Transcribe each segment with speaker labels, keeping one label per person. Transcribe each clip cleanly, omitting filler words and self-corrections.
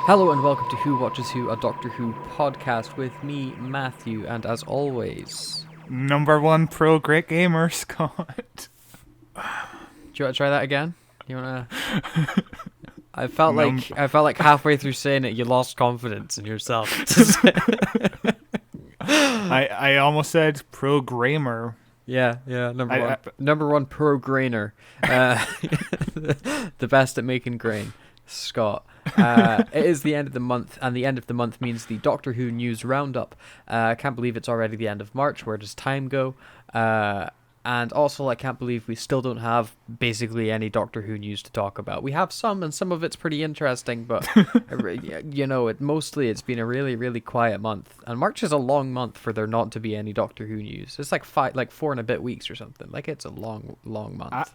Speaker 1: Hello and welcome to Who Watches Who, a Doctor Who podcast with me, Matthew, and as always...
Speaker 2: Number one pro great gamer, Scott.
Speaker 1: Do you want to try that again? You want to... I felt like halfway through saying it, you lost confidence in yourself.
Speaker 2: I almost said pro grammar.
Speaker 1: Yeah, number one pro grainer. The best at making grain, Scott. It is the end of the month, and the end of the month means the Doctor Who news roundup. I can't believe it's already the end of March. Where does time go? And also, I can't believe we still don't have basically any Doctor Who news to talk about. We have some, and some of it's pretty interesting, but it's been a really, really quiet month. And March is a long month for there not to be any Doctor Who news. It's like 4 and a bit weeks or something. Like, it's a long, long month.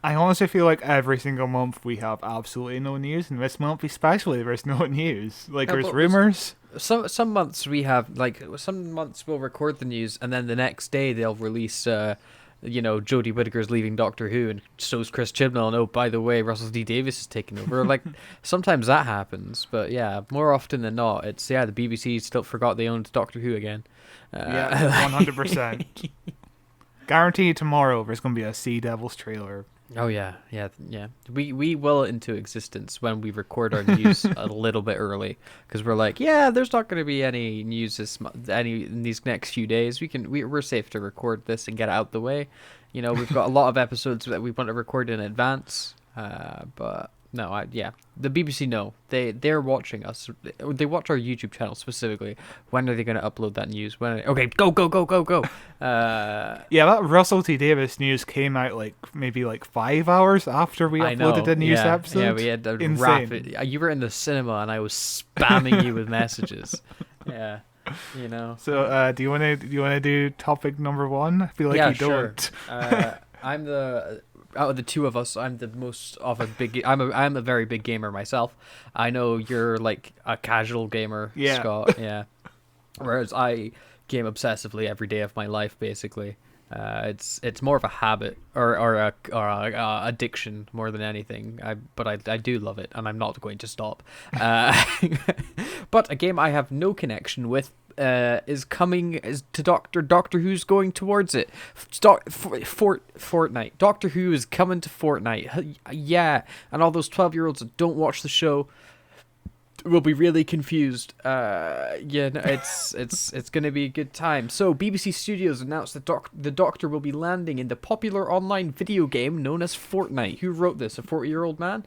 Speaker 2: I honestly feel like every single month we have absolutely no news, and this month especially there's no news. Like, there's rumors.
Speaker 1: Some months we have, some months we'll record the news, and then the next day they'll release, Jodie Whittaker's leaving Doctor Who, and so's Chris Chibnall, and oh, by the way, Russell D Davies is taking over. Like, sometimes that happens, but yeah, more often than not, it's, the BBC still forgot they owned Doctor Who again.
Speaker 2: 100%. Guaranteed tomorrow there's going to be a Sea Devils trailer.
Speaker 1: Oh yeah. We will into existence when we record our news a little bit early, because we're like, there's not going to be any news in these next few days. We're safe to record this and get it out the way. We've got a lot of episodes that we want to record in advance, but no, the BBC know they're watching us. They watch our YouTube channel specifically. When are they going to upload that news? Okay, go.
Speaker 2: That Russell T Davies news came out maybe 5 hours after we uploaded the news episode.
Speaker 1: Yeah, we had to wrap it. You were in the cinema and I was spamming you with messages. Yeah.
Speaker 2: So, do you want to do topic number one? I feel like you don't.
Speaker 1: Out of the two of us, I'm the most of a big. I'm a very big gamer myself. I know you're like a casual gamer, Scott. Yeah. Whereas I game obsessively every day of my life, basically. It's more of a habit or a addiction more than anything. But I do love it, and I'm not going to stop. But a game I have no connection with is to Doctor Who's going towards it. Fortnite. Doctor Who is coming to Fortnite. Yeah, and all those 12-year-olds that don't watch the show will be really confused. It's going to be a good time. So, BBC Studios announced that the Doctor will be landing in the popular online video game known as Fortnite. Who wrote this? A 40-year-old man?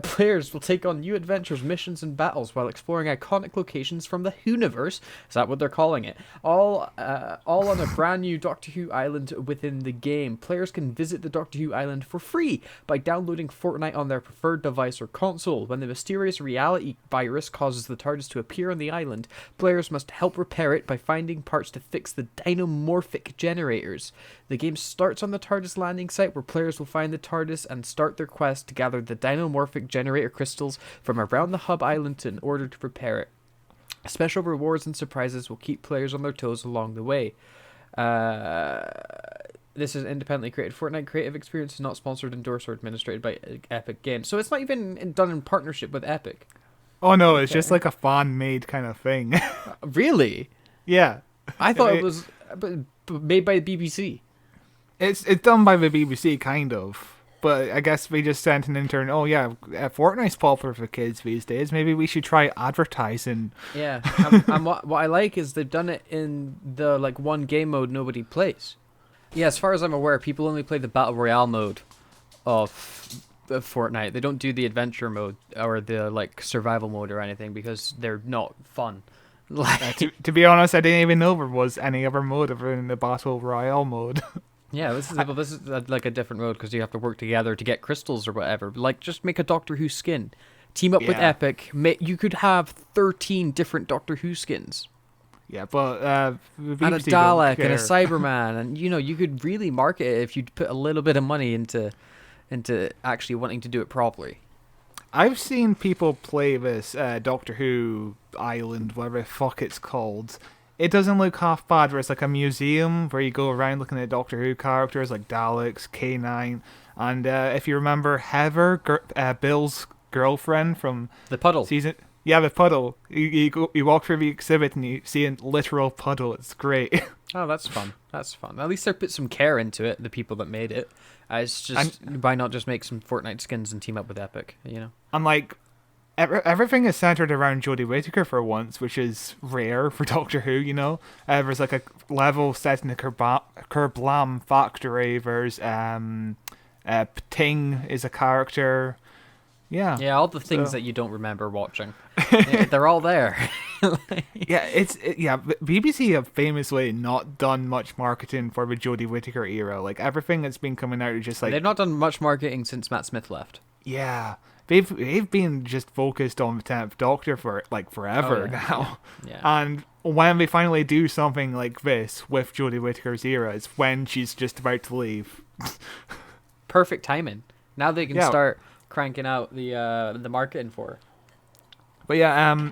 Speaker 1: Players will take on new adventures, missions, and battles while exploring iconic locations from the Whoniverse. Is that what they're calling it? All on a brand new Doctor Who island within the game. Players can visit the Doctor Who island for free by downloading Fortnite on their preferred device or console. When the mysterious reality virus causes the TARDIS to appear on the island, players must help repair it by finding parts to fix the dynamorphic generators. The game starts on the TARDIS landing site, where players will find the TARDIS and start their quest to gather the dynamorphic generator crystals from around the hub island in order to repair it. Special rewards and surprises will keep players on their toes along the way. This is independently created. Fortnite creative experience is not sponsored, endorsed, or administrated by Epic Games. So it's not even done in partnership with Epic.
Speaker 2: Oh no, it's just like a fan-made kind of thing.
Speaker 1: Really?
Speaker 2: Yeah.
Speaker 1: I thought it was made by the BBC.
Speaker 2: It's done by the BBC, kind of. But I guess they just sent an intern, Fortnite's popular for kids these days. Maybe we should try advertising.
Speaker 1: Yeah. And what I like is they've done it in the one game mode nobody plays. Yeah, as far as I'm aware, people only play the Battle Royale mode of Fortnite. They don't do the adventure mode or the survival mode or anything because they're not fun.
Speaker 2: To be honest, I didn't even know there was any other mode other than the Battle Royale mode.
Speaker 1: Yeah, this is a different mode because you have to work together to get crystals or whatever. Just make a Doctor Who skin. Team up with Epic. You could have 13 different Doctor Who skins.
Speaker 2: Yeah, but
Speaker 1: and a Dalek and a Cyberman, and you could really market it if you put a little bit of money into actually wanting to do it properly.
Speaker 2: I've seen people play this Doctor Who island, whatever the fuck it's called. It doesn't look half bad, where it's like a museum where you go around looking at Doctor Who characters like Daleks, K9, and if you remember Heather, Bill's girlfriend from
Speaker 1: the puddle
Speaker 2: season. Yeah, the puddle. You walk through the exhibit and you see a literal puddle. It's great.
Speaker 1: Oh, that's fun. That's fun. At least they put some care into it, the people that made it. It's just, why not just make some Fortnite skins and team up with Epic, you know?
Speaker 2: And like, everything is centered around Jodie Whittaker for once, which is rare for Doctor Who, you know? There's like a level set in the Kerblam factory. There's, Ting is a character. Yeah.
Speaker 1: Yeah, all the things that you don't remember watching. They're all there.
Speaker 2: BBC have famously not done much marketing for the Jodie Whittaker era. Like, everything that's been coming out is just like...
Speaker 1: They've not done much marketing since Matt Smith left.
Speaker 2: Yeah. They've been just focused on the 10th Doctor for, like, forever now.
Speaker 1: Yeah.
Speaker 2: And when they finally do something like this with Jodie Whittaker's era, it's when she's just about to leave.
Speaker 1: Perfect timing. Now they can start cranking out the marketing for her.
Speaker 2: But yeah,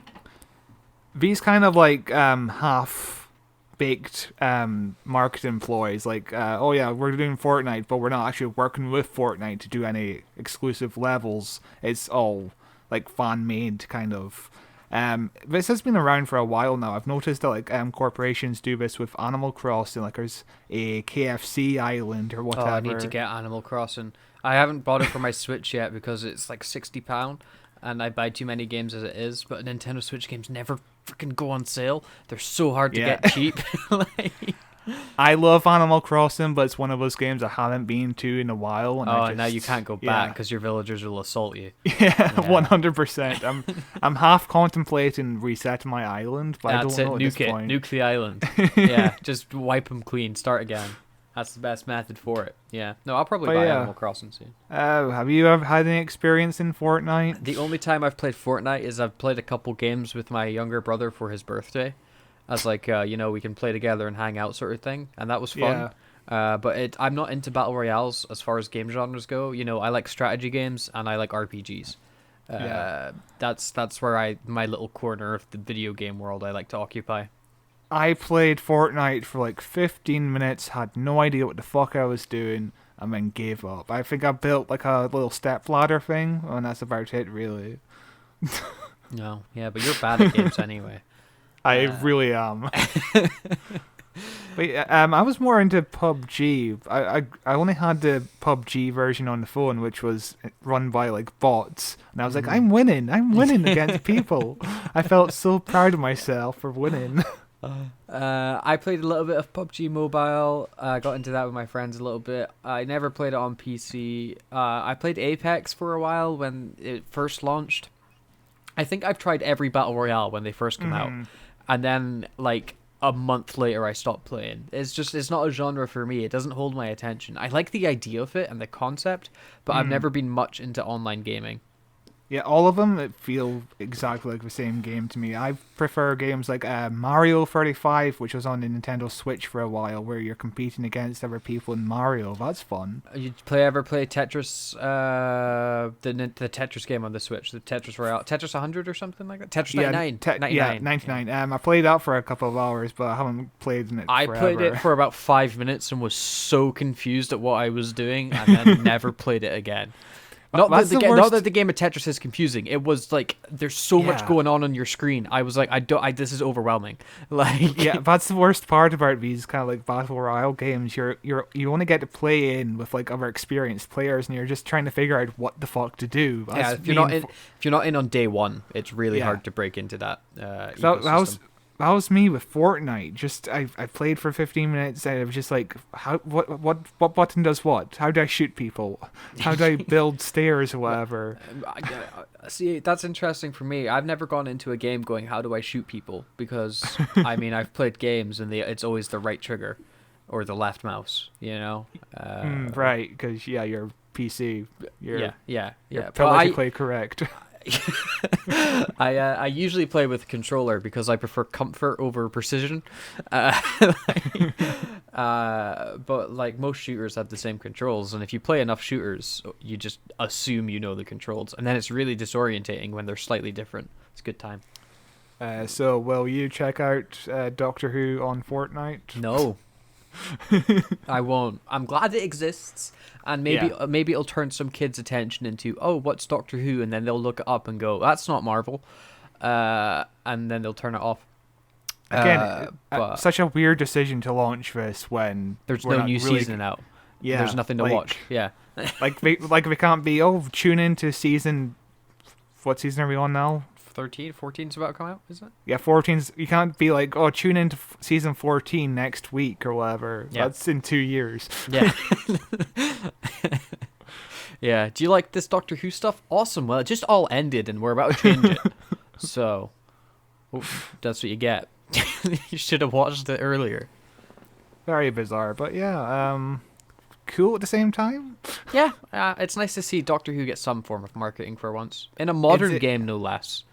Speaker 2: these kind of like half-baked marketing ploys, like, we're doing Fortnite, but we're not actually working with Fortnite to do any exclusive levels. It's all like fan-made kind of. This has been around for a while now. I've noticed that like corporations do this with Animal Crossing. Like there's a KFC island or whatever.
Speaker 1: Oh, I need to get Animal Crossing. I haven't bought it for my Switch yet because it's like £60, and I buy too many games as it is. But Nintendo Switch games never freaking go on sale. They're so hard to get cheap.
Speaker 2: I love Animal Crossing, but it's one of those games I haven't been to in a while. And
Speaker 1: now you can't go back because your villagers will assault you.
Speaker 2: Yeah, 100%. I'm half contemplating resetting my island, but I don't know at this point.
Speaker 1: Nuke the island. Yeah, just wipe them clean. Start again. That's the best method for it. Yeah. No, I'll probably buy Animal Crossing soon.
Speaker 2: Have you ever had any experience in Fortnite?
Speaker 1: The only time I've played Fortnite is I've played a couple games with my younger brother for his birthday. As like, we can play together and hang out sort of thing. And that was fun. Yeah. But I'm not into Battle Royales as far as game genres go. You know, I like strategy games and I like RPGs. That's where my little corner of the video game world I like to occupy.
Speaker 2: I played Fortnite for like 15 minutes, had no idea what the fuck I was doing, and then gave up. I think I built like a little step ladder thing, and that's about it, really.
Speaker 1: No, yeah, but you're bad at games anyway.
Speaker 2: I really am. But I was more into PUBG. I only had the PUBG version on the phone, which was run by like bots, and I was like, I'm winning against people. I felt so proud of myself for winning.
Speaker 1: I played a little bit of PUBG Mobile. I got into that with my friends a little bit. I never played it on PC. I played Apex for a while when it first launched. I think I've tried every Battle Royale when they first come out. And then, like, a month later, I stopped playing. It's not a genre for me. It doesn't hold my attention. I like the idea of it and the concept, but I've never been much into online gaming.
Speaker 2: Yeah, all of them feel exactly like the same game to me. I prefer games like Mario 35, which was on the Nintendo Switch for a while, where you're competing against other people in Mario. That's fun.
Speaker 1: You ever play Tetris, the Tetris game on the Switch, the Tetris Royale, Tetris 100 or something like that? Tetris 99.
Speaker 2: 99. I played that for a couple of hours, but I haven't played in it forever.
Speaker 1: I played it for about 5 minutes and was so confused at what I was doing, and then never played it again. Not that the game of Tetris is confusing. It was like there's so much going on your screen. I was like, this is overwhelming. Like,
Speaker 2: yeah, that's the worst part about these kind of like battle royale games. You only get to play in with like other experienced players, and you're just trying to figure out what the fuck to do.
Speaker 1: If you're not in on day one, it's really hard to break into that.
Speaker 2: That was me with Fortnite. Just I played for 15 minutes and it was just like, what button does what? How do I shoot people? How do I build stairs or whatever?
Speaker 1: See, that's interesting for me. I've never gone into a game going, how do I shoot people? Because I mean, I've played games and it's always the right trigger or the left mouse. You know,
Speaker 2: right? Because you're PC. You're
Speaker 1: politically
Speaker 2: correct.
Speaker 1: I usually play with controller because I prefer comfort over precision. But like most shooters have the same controls, and if you play enough shooters, you just assume you know the controls, and then it's really disorientating when they're slightly different. It's a good time.
Speaker 2: So will you check out Doctor Who on Fortnite?
Speaker 1: No. I won't. I'm glad it exists, and maybe it'll turn some kids' attention into, oh, what's Doctor Who, and then they'll look it up and go, that's not Marvel. and then they'll turn it off.
Speaker 2: Again,
Speaker 1: But
Speaker 2: such a weird decision to launch this when
Speaker 1: there's
Speaker 2: we're
Speaker 1: no
Speaker 2: not
Speaker 1: new
Speaker 2: really,
Speaker 1: season out.
Speaker 2: Yeah,
Speaker 1: There's nothing to watch. Yeah.
Speaker 2: we can't be tune into season. What season are we on now?
Speaker 1: 13, 14's about to come out, isn't it?
Speaker 2: Yeah, 14's. You can't be like, tune into season 14 next week or whatever.
Speaker 1: Yeah.
Speaker 2: That's in 2 years.
Speaker 1: Yeah. Yeah. Do you like this Doctor Who stuff? Awesome. Well, it just all ended, and we're about to change it. So, that's what you get. You should have watched it earlier.
Speaker 2: Very bizarre, but yeah, cool at the same time.
Speaker 1: Yeah, it's nice to see Doctor Who get some form of marketing for once. In a modern game, no less.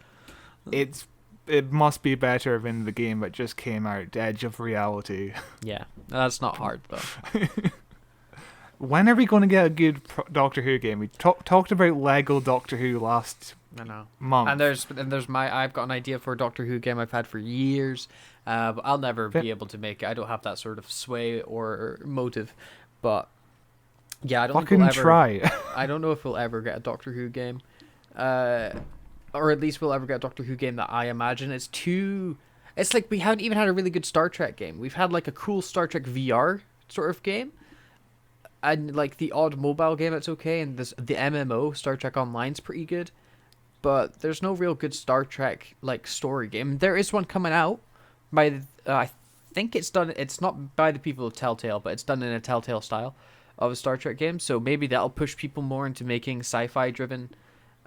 Speaker 2: It must be better than the game that just came out, Edge of Reality.
Speaker 1: Yeah, that's not hard, though.
Speaker 2: When are we going to get a good Doctor Who game? We talked about Lego Doctor Who last month.
Speaker 1: And I've got an idea for a Doctor Who game I've had for years, but I'll never be able to make it. I don't have that sort of sway or motive. But yeah, I don't think we'll ever
Speaker 2: try.
Speaker 1: I don't know if we'll ever get a Doctor Who game, or at least we'll ever get a Doctor Who game that I imagine it's too. It's like we haven't even had a really good Star Trek game. We've had like a cool Star Trek VR sort of game. And like the odd mobile game, it's okay, and the MMO Star Trek Online's pretty good, but there's no real good Star Trek like story game. There is one coming out by I think it's done. It's not by the people of Telltale, but it's done in a Telltale style of a Star Trek game. So maybe that'll push people more into making sci-fi driven,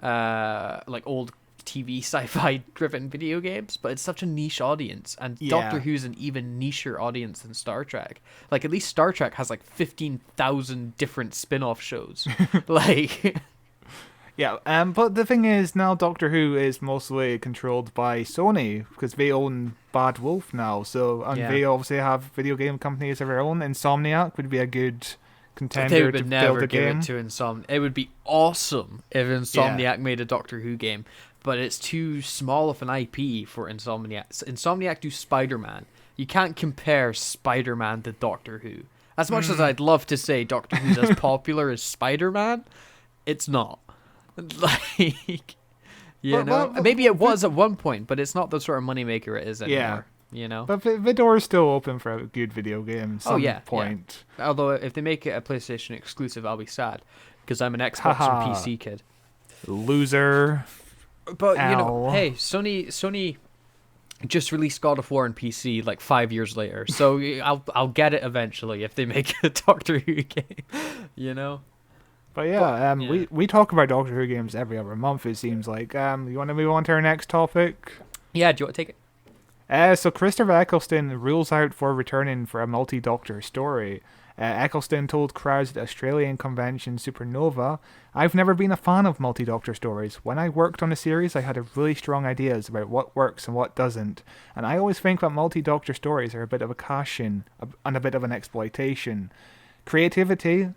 Speaker 1: like old TV sci-fi driven video games, but it's such a niche audience, and Doctor Who's an even nicher audience than Star Trek. Like at least Star Trek has like 15,000 different spin-off shows. Like
Speaker 2: yeah, but the thing is now Doctor Who is mostly controlled by Sony because they own Bad Wolf now, they obviously have video game companies of their own. Insomniac would be a good contender to build a game.
Speaker 1: It to Insomniac. It would be awesome if Insomniac made a Doctor Who game. But it's too small of an IP for Insomniac. Insomniac do Spider-Man. You can't compare Spider-Man to Doctor Who. As much as I'd love to say Doctor Who's as popular as Spider-Man, it's not. Like, maybe it was at one point, but it's not the sort of moneymaker it is anymore. You know?
Speaker 2: But the door is still open for a good video game at some point.
Speaker 1: Yeah. Although if they make it a PlayStation exclusive, I'll be sad. Because I'm an Xbox and PC kid.
Speaker 2: Loser.
Speaker 1: But hey, Sony just released God of War on PC like 5 years later, so I'll get it eventually if they make a Doctor Who game, you know.
Speaker 2: But we talk about Doctor Who games every other month. It seems like. You want to move on to our next topic?
Speaker 1: Yeah, do you want to take it?
Speaker 2: So Christopher Eccleston rules out for returning for a multi-Doctor story. Eccleston told crowds at the Australian convention Supernova, "I've never been a fan of multi-Doctor stories. When I worked on a series, I had really strong ideas about what works and what doesn't. And I always think that multi-Doctor stories are a bit of a cash-in and a bit of an exploitation. Creatively.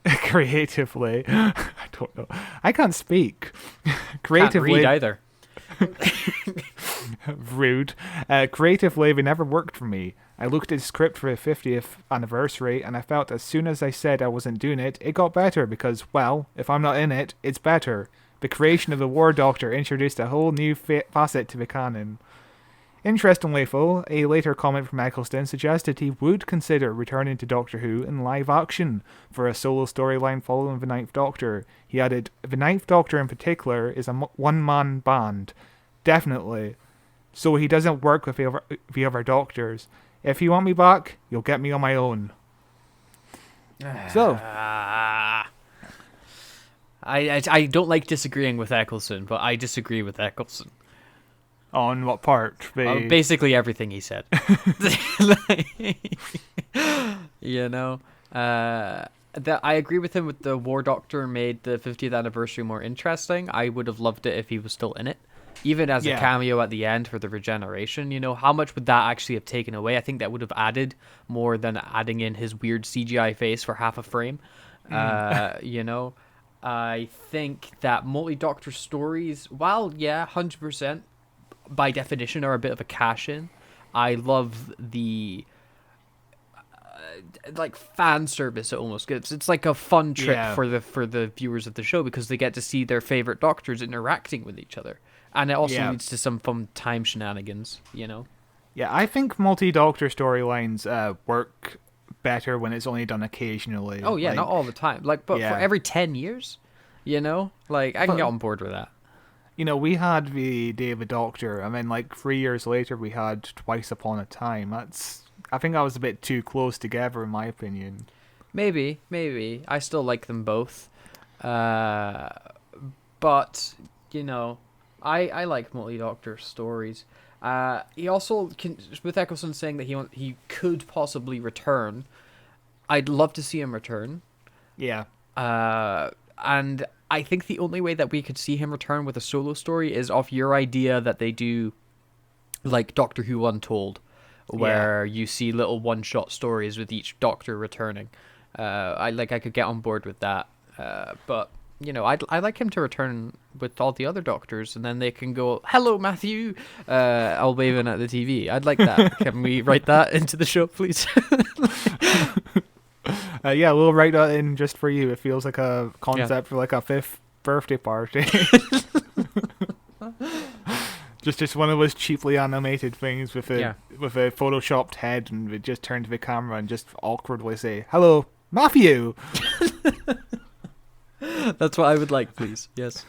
Speaker 1: Creatively.
Speaker 2: I don't know. I can't speak. Creatively.
Speaker 1: Can't read either.
Speaker 2: Rude. Creatively, they never worked for me. I looked at the script for the 50th anniversary, and I felt as soon as I said I wasn't doing it, it got better because, well, if I'm not in it, it's better. The creation of the War Doctor introduced a whole new facet to the canon." Interestingly, though, a later comment from Eccleston suggested he would consider returning to Doctor Who in live action for a solo storyline following the Ninth Doctor. He added, "The Ninth Doctor in particular is a one-man band. Definitely. So he doesn't work with the other Doctors. If you want me back, you'll get me on my own." So.
Speaker 1: I don't like disagreeing with Eccleston, but I disagree with Eccleston.
Speaker 2: On what part?
Speaker 1: Basically everything he said. You know? That I agree with him with the War Doctor made the 50th anniversary more interesting. I would have loved it if he was still in it. Even as a cameo at the end for the regeneration, you know, how much would that actually have taken away? I think that would have added more than adding in his weird CGI face for half a frame. You know, I think that multi-Doctor stories, while, 100%, by definition, are a bit of a cash-in. I love the like fan service. It almost gets. It's like a fun trip
Speaker 2: Yeah.
Speaker 1: for the viewers of the show because they get to see their favorite doctors interacting with each other, and it also
Speaker 2: Yeah.
Speaker 1: leads to some fun time shenanigans. You know.
Speaker 2: Yeah, I think multi-doctor storylines work better when it's only done occasionally.
Speaker 1: Oh yeah,
Speaker 2: Like,
Speaker 1: not all the time. Like, but
Speaker 2: yeah.
Speaker 1: for every 10 years, you know, like I can get on board with that.
Speaker 2: You know, we had the Day of the Doctor, and then like 3 years later we had Twice Upon a Time. I think that was a bit too close together in my opinion.
Speaker 1: Maybe. I still like them both. But, you know, I like multi-doctor stories. He also, with Eccleston saying that he could possibly return, I'd love to see him return.
Speaker 2: Yeah.
Speaker 1: And I think the only way that we could see him return with a solo story is off your idea that they do, like Doctor Who Untold, where you see little one-shot stories with each Doctor returning. I could get on board with that. But you know, I'd like him to return with all the other Doctors, and then they can go, "Hello, Matthew," all waving at the TV. I'd like that. Can we write that into the show, please?
Speaker 2: Yeah, we'll write that in just for you. It feels like a concept for like a 5th birthday party. just one of those cheaply animated things with a photoshopped head, and we just turn to the camera and just awkwardly say, "Hello, Matthew."
Speaker 1: That's what I would like, please. Yes.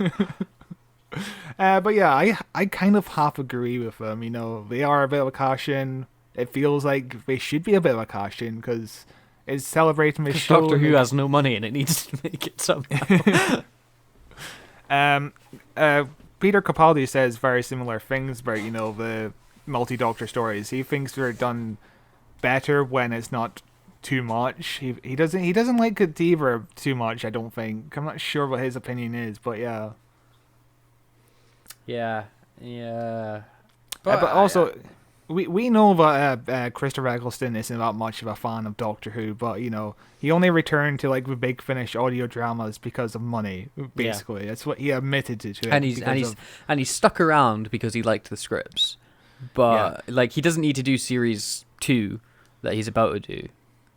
Speaker 2: But yeah, I kind of half agree with them. You know, they are a bit of a caution. It feels like they should be a bit of a caution because it's celebrating the show.
Speaker 1: Doctor Who has no money and it needs to make it somehow.
Speaker 2: Peter Capaldi says very similar things about, you know, the multi-doctor stories. He thinks they're done better when it's not too much. He doesn't like it either too much, I don't think. I'm not sure what his opinion is, but yeah.
Speaker 1: Yeah.
Speaker 2: But also, we know that Christopher Eccleston isn't that much of a fan of Doctor Who, but, you know, he only returned to, like, the Big Finish audio dramas because of money, basically. That's what he admitted to.
Speaker 1: And he's stuck around because he liked the scripts. But, like, he doesn't need to do Series 2 that he's about to do.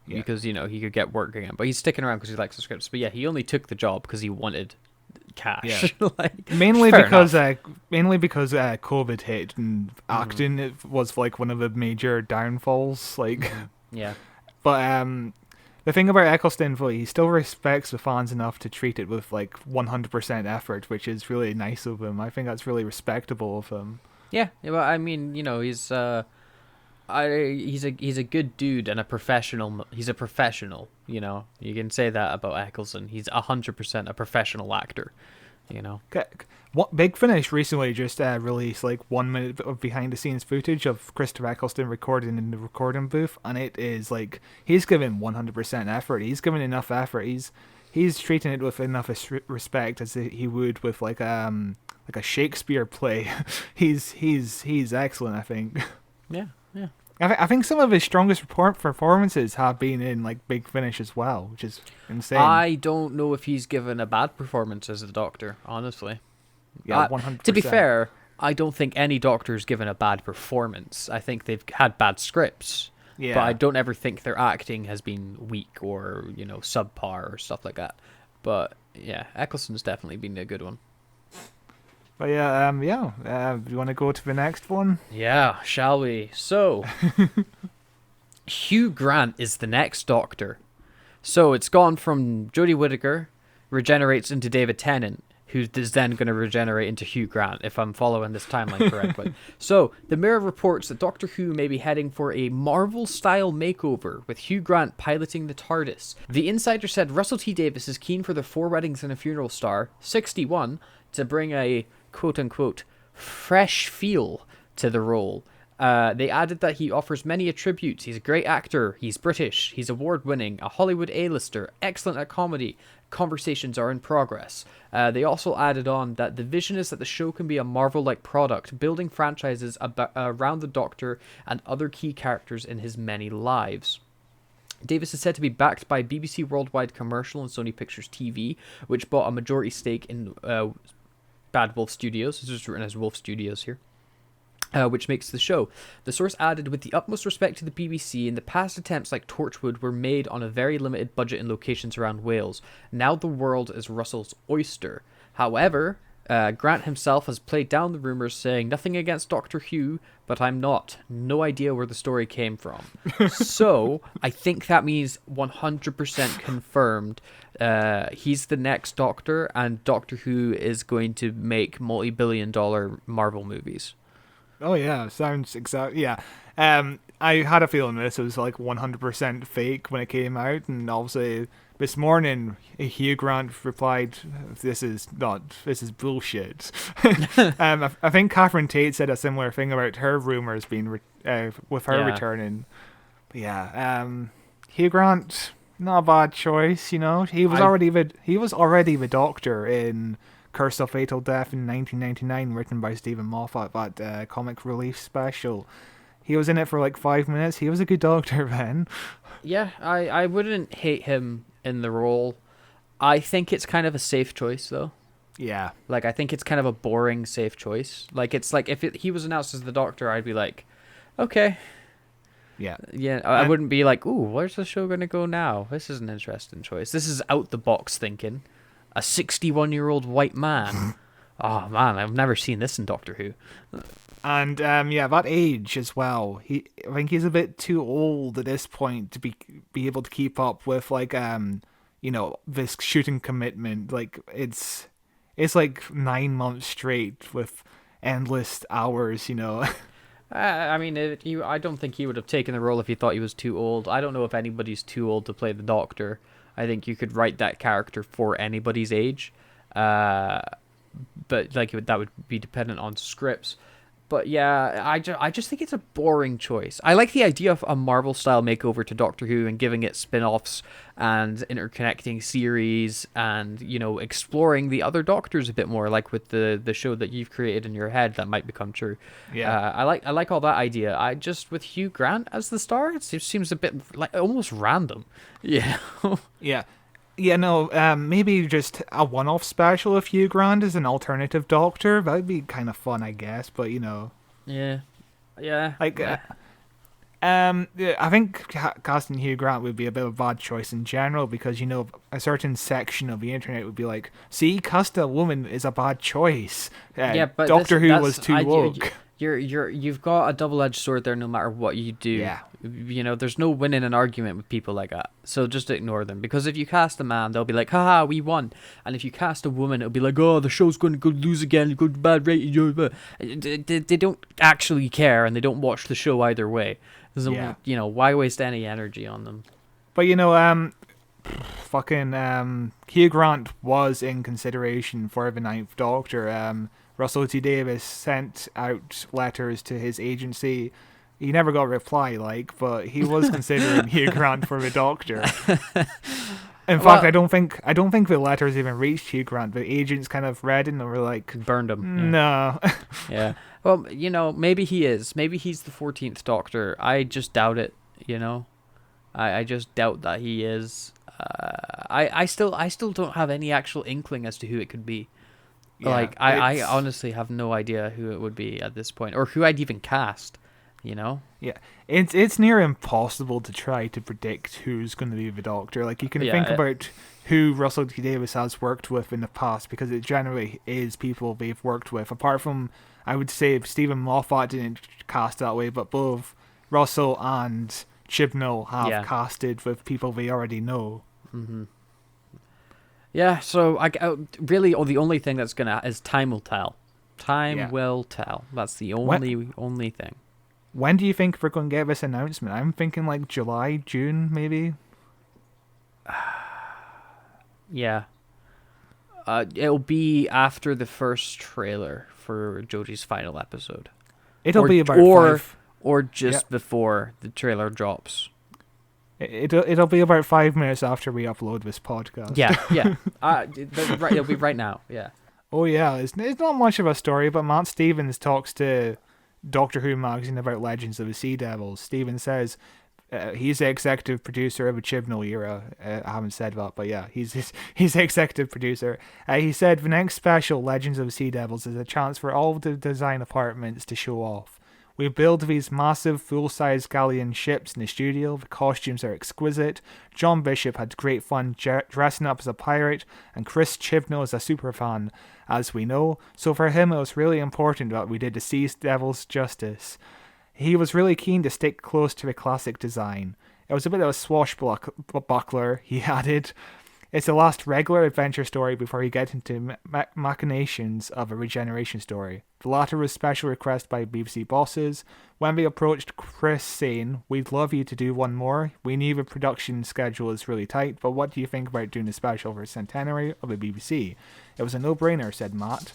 Speaker 1: Yeah. Because, you know, he could get work again. But he's sticking around because he likes the scripts. But yeah, he only took the job because he wanted cash.
Speaker 2: Yeah.
Speaker 1: Like,
Speaker 2: mainly because COVID hit and acting it was like one of the major downfalls. Like,
Speaker 1: yeah.
Speaker 2: But the thing about Eccleston, he still respects the fans enough to treat it with like 100% effort, which is really nice of him. I think that's really respectable of him.
Speaker 1: Yeah. Well, I mean, you know, he's a good dude and a professional. He's a professional, you know. You can say that about Eccleston. He's 100% a professional actor, you know.
Speaker 2: What Big Finish recently just released like 1 minute of behind the scenes footage of Christopher Eccleston recording in the recording booth, and it is like he's given 100% effort. He's given enough effort. He's treating it with enough respect as he would with like a Shakespeare play. he's excellent, I think.
Speaker 1: Yeah.
Speaker 2: I think some of his strongest performances have been in like Big Finish as well, which is insane.
Speaker 1: I don't know if he's given a bad performance as the Doctor, honestly.
Speaker 2: Yeah, 100%.
Speaker 1: To be fair, I don't think any Doctor's given a bad performance. I think they've had bad scripts. Yeah. But I don't ever think their acting has been weak or, you know, subpar or stuff like that. But yeah, Eccleston's definitely been a good one.
Speaker 2: But yeah, you want to go to the next one?
Speaker 1: Yeah, shall we? So, Hugh Grant is the next Doctor. So it's gone from Jodie Whittaker, regenerates into David Tennant, who is then going to regenerate into Hugh Grant, if I'm following this timeline correctly. So, the Mirror reports that Doctor Who may be heading for a Marvel-style makeover, with Hugh Grant piloting the TARDIS. The Insider said Russell T Davies is keen for the Four Weddings and a Funeral star, 61, to bring a quote-unquote fresh feel to the role. They added that he offers many attributes. He's a great actor, he's British, he's award-winning, a Hollywood A-lister, excellent at comedy, conversations are in progress. They also added on that the vision is that the show can be a Marvel-like product, building franchises around the Doctor and other key characters in his many lives. Davis is said to be backed by BBC Worldwide Commercial and Sony Pictures TV, which bought a majority stake in Bad Wolf Studios. This is written as Wolf Studios here. which makes the show. The source added, with the utmost respect to the BBC, in the past attempts like Torchwood were made on a very limited budget in locations around Wales. Now the world is Russell's oyster. However, Grant himself has played down the rumours, saying, "Nothing against Doctor Who, but I'm not. No idea where the story came from." So, I think that means 100% confirmed he's the next Doctor, and Doctor Who is going to make multi-billion-dollar Marvel movies.
Speaker 2: Oh yeah, sounds exact. Yeah, I had a feeling this was like 100% fake when it came out, and obviously this morning Hugh Grant replied, "This is bullshit." I think Catherine Tate said a similar thing about her rumors being with her returning. But yeah, Hugh Grant, not a bad choice. You know, he was already the Doctor in Curse of Fatal Death in 1999, written by Stephen Moffat, that comic relief special. He was in it for like 5 minutes. He was a good Doctor then.
Speaker 1: Yeah, I wouldn't hate him in the role. I think it's kind of a safe choice, though.
Speaker 2: Yeah.
Speaker 1: Like, I think it's kind of a boring, safe choice. Like, it's like, if he was announced as the Doctor, I'd be like, okay.
Speaker 2: Yeah.
Speaker 1: Yeah, I wouldn't be like, ooh, where's the show going to go now? This is an interesting choice. This is out-the-box thinking. A 61-year-old white man. Oh, man, I've never seen this in Doctor Who.
Speaker 2: And, that age as well. I think he's a bit too old at this point to be able to keep up with, like, this shooting commitment. Like, it's like 9 months straight with endless hours, you know.
Speaker 1: I mean, I don't think he would have taken the role if he thought he was too old. I don't know if anybody's too old to play the Doctor. I think you could write that character for anybody's age. But, like, that would be dependent on scripts. But yeah, I just think it's a boring choice. I like the idea of a Marvel-style makeover to Doctor Who and giving it spin-offs and interconnecting series and, you know, exploring the other Doctors a bit more, like with the show that you've created in your head that might become true.
Speaker 2: Yeah.
Speaker 1: I like all that idea. I just, with Hugh Grant as the star, it seems a bit like almost random. Yeah.
Speaker 2: Yeah. Yeah, no, maybe just a one-off special of Hugh Grant as an alternative Doctor. That'd be kind of fun, I guess, but, you know.
Speaker 1: Yeah.
Speaker 2: Like, I think casting Hugh Grant would be a bit of a bad choice in general because, you know, a certain section of the internet would be like, see, cast a woman is a bad choice.
Speaker 1: But
Speaker 2: Doctor Who was too woke.
Speaker 1: You've got a double-edged sword there no matter what you do.
Speaker 2: Yeah.
Speaker 1: You know, there's no winning an argument with people like that. So just ignore them. Because if you cast a man, they'll be like, haha, we won. And if you cast a woman, it'll be like, oh, the show's going to go lose again, go to bad rating. They don't actually care, and they don't watch the show either way. So, you know, why waste any energy on them?
Speaker 2: But, you know, Hugh Grant was in consideration for the Ninth Doctor. Russell T Davies sent out letters to his agency. He never got a reply, but he was considering Hugh Grant for the Doctor. In fact, I don't think the letters even reached Hugh Grant. The agents kind of read it and were like,
Speaker 1: burned him.
Speaker 2: No.
Speaker 1: Yeah. Well, you know, maybe he is. Maybe he's the 14th Doctor. I just doubt it. You know, I just doubt that he is. I still don't have any actual inkling as to who it could be. Yeah, I honestly have no idea who it would be at this point, or who I'd even cast, you know?
Speaker 2: Yeah, it's near impossible to try to predict who's going to be the Doctor. Like, you can think about who Russell T Davies has worked with in the past, because it generally is people they've worked with. Apart from, I would say, Stephen Moffat didn't cast that way, but both Russell and Chibnall have casted with people they already know.
Speaker 1: Mm-hmm. Yeah, so really, the only thing that's is time will tell. Time will tell. That's the only thing.
Speaker 2: When do you think we're going to get this announcement? I'm thinking like July, June, maybe.
Speaker 1: Yeah. It'll be after the first trailer for Jodie's final episode.
Speaker 2: It'll be about
Speaker 1: or just before the trailer drops.
Speaker 2: It'll be about 5 minutes after we upload this podcast.
Speaker 1: Yeah. It'll be right now. Yeah.
Speaker 2: Oh yeah, it's not much of a story, but Matt Stevens talks to Doctor Who magazine about Legends of the Sea Devils. Stevens says he's the executive producer of the Chibnall era. I haven't said that, but yeah, he's the executive producer. He said the next special, Legends of the Sea Devils, is a chance for all the design departments to show off. We build these massive full-size galleon ships in the studio. The costumes are exquisite. John Bishop had great fun dressing up as a pirate, and Chris Chibnall is a superfan, as we know. So for him, it was really important that we did the Sea Devils justice. He was really keen to stick close to the classic design. It was a bit of a swashbuckler, he added. It's the last regular adventure story before you get into machinations of a regeneration story. The latter was special request by BBC bosses. When they approached Chris saying, "We'd love you to do one more. We knew the production schedule is really tight, but what do you think about doing a special for the centenary of the BBC?" It was a no-brainer, said Matt.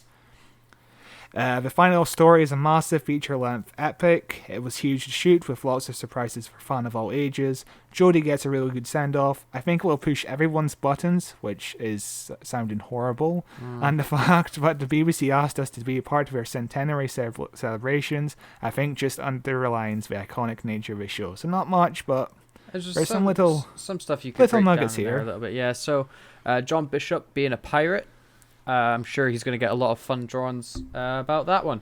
Speaker 2: The final story is a massive feature-length epic. It was huge to shoot, with lots of surprises for fans of all ages. Jodie gets a really good send-off. I think it will push everyone's buttons, which is sounding horrible. And the fact that the BBC asked us to be a part of their centenary celebrations, I think just underlines the iconic nature of the show. So not much, but there's
Speaker 1: some stuff you could
Speaker 2: little
Speaker 1: break
Speaker 2: nuggets
Speaker 1: down
Speaker 2: here
Speaker 1: there a little bit. Yeah, so John Bishop being a pirate. I'm sure he's going to get a lot of fun drawings about that one.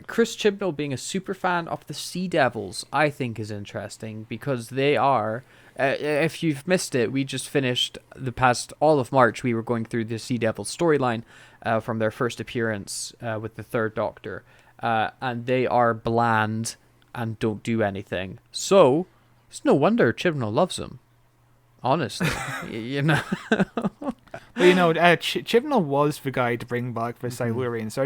Speaker 1: Chris Chibnall being a super fan of the Sea Devils, I think is interesting because they are, if you've missed it, we just finished all of March, we were going through the Sea Devils storyline from their first appearance with the Third Doctor. And they are bland and don't do anything. So, it's no wonder Chibnall loves them. Honestly, you know.
Speaker 2: But Chibnall was the guy to bring back the Silurians, so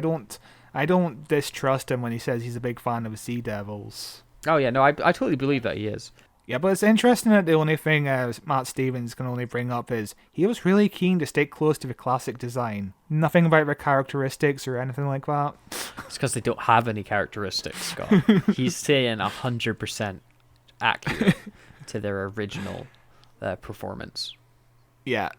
Speaker 2: I don't distrust him when he says he's a big fan of the Sea Devils.
Speaker 1: Oh yeah, no, I totally believe that he is.
Speaker 2: Yeah, but it's interesting that the only thing Matt Stevens can only bring up is he was really keen to stick close to the classic design. Nothing about their characteristics or anything like that.
Speaker 1: It's because they don't have any characteristics, Scott. He's saying 100% accurate to their original performance.
Speaker 2: Yeah.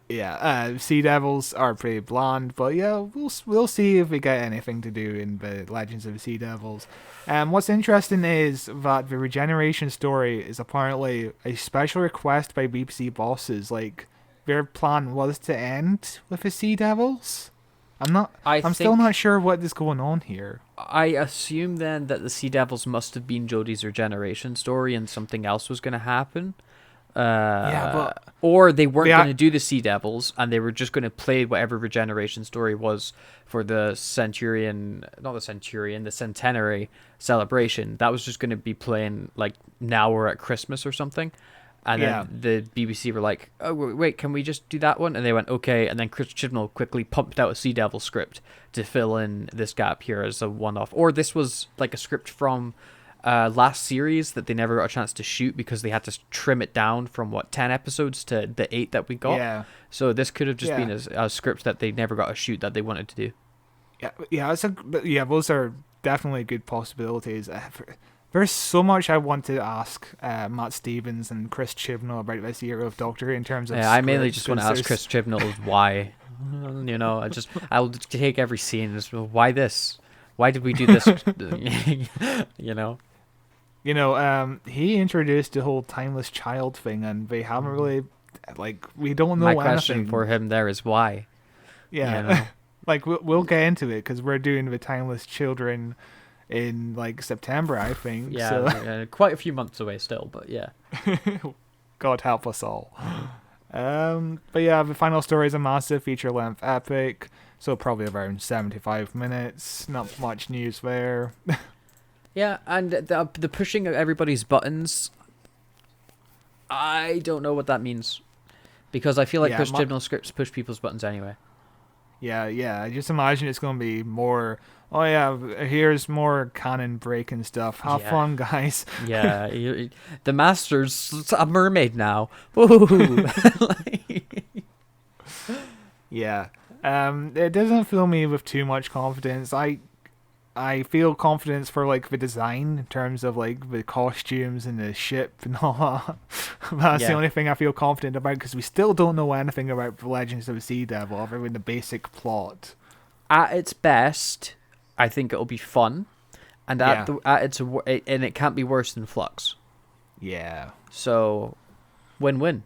Speaker 2: Sea Devils are pretty bland, but yeah, we'll see if we get anything to do in the Legends of the Sea Devils. What's interesting is that the regeneration story is apparently a special request by BBC bosses. Like, their plan was to end with the Sea Devils. I'm still not sure what is going on here.
Speaker 1: I assume then that the Sea Devils must have been Jodie's regeneration story and something else was going to happen. Or they weren't going to do the Sea Devils and they were just going to play whatever regeneration story was for the centenary celebration. That was just going to be playing like now or at Christmas or something. And then the BBC were like, "Oh wait, can we just do that one?" And they went, "Okay." And then Chris Chibnall quickly pumped out a Sea Devil script to fill in this gap here as a one-off. Or this was like a script from last series that they never got a chance to shoot because they had to trim it down from 10 episodes to the 8 that we got. Yeah. So this could have just been a script that they never got to shoot that they wanted to do. Those are definitely good possibilities.
Speaker 2: There's so much I want to ask Matt Stevens and Chris Chibnall about this era of Doctor Who in terms of.
Speaker 1: I mainly just want to ask Chris Chibnall why. I'll take every scene. Why this? Why did we do this?
Speaker 2: He introduced the whole timeless child thing, and they haven't really, we don't know.
Speaker 1: My question for him there is why.
Speaker 2: Yeah, we'll get into it because we're doing the timeless children in September, I think.
Speaker 1: Yeah, quite a few months away still, but yeah.
Speaker 2: God help us all. But yeah, the final story is a massive feature-length epic, so probably around 75 minutes. Not much news there.
Speaker 1: Yeah, and the pushing of everybody's buttons, I don't know what that means. Because I feel like Chris Chibnall scripts push people's buttons anyway.
Speaker 2: Yeah, I just imagine it's going to be more, here's more canon breaking stuff. Have fun, guys.
Speaker 1: Yeah, the Master's a mermaid now. Ooh.
Speaker 2: Yeah. It doesn't fill me with too much confidence. I feel confidence for the design in terms of the costumes and the ship and all that. That's the only thing I feel confident about because we still don't know anything about the Legends of the Sea Devil other than the basic plot.
Speaker 1: At its best, I think it'll be fun, and and it can't be worse than Flux.
Speaker 2: Yeah.
Speaker 1: So, win-win.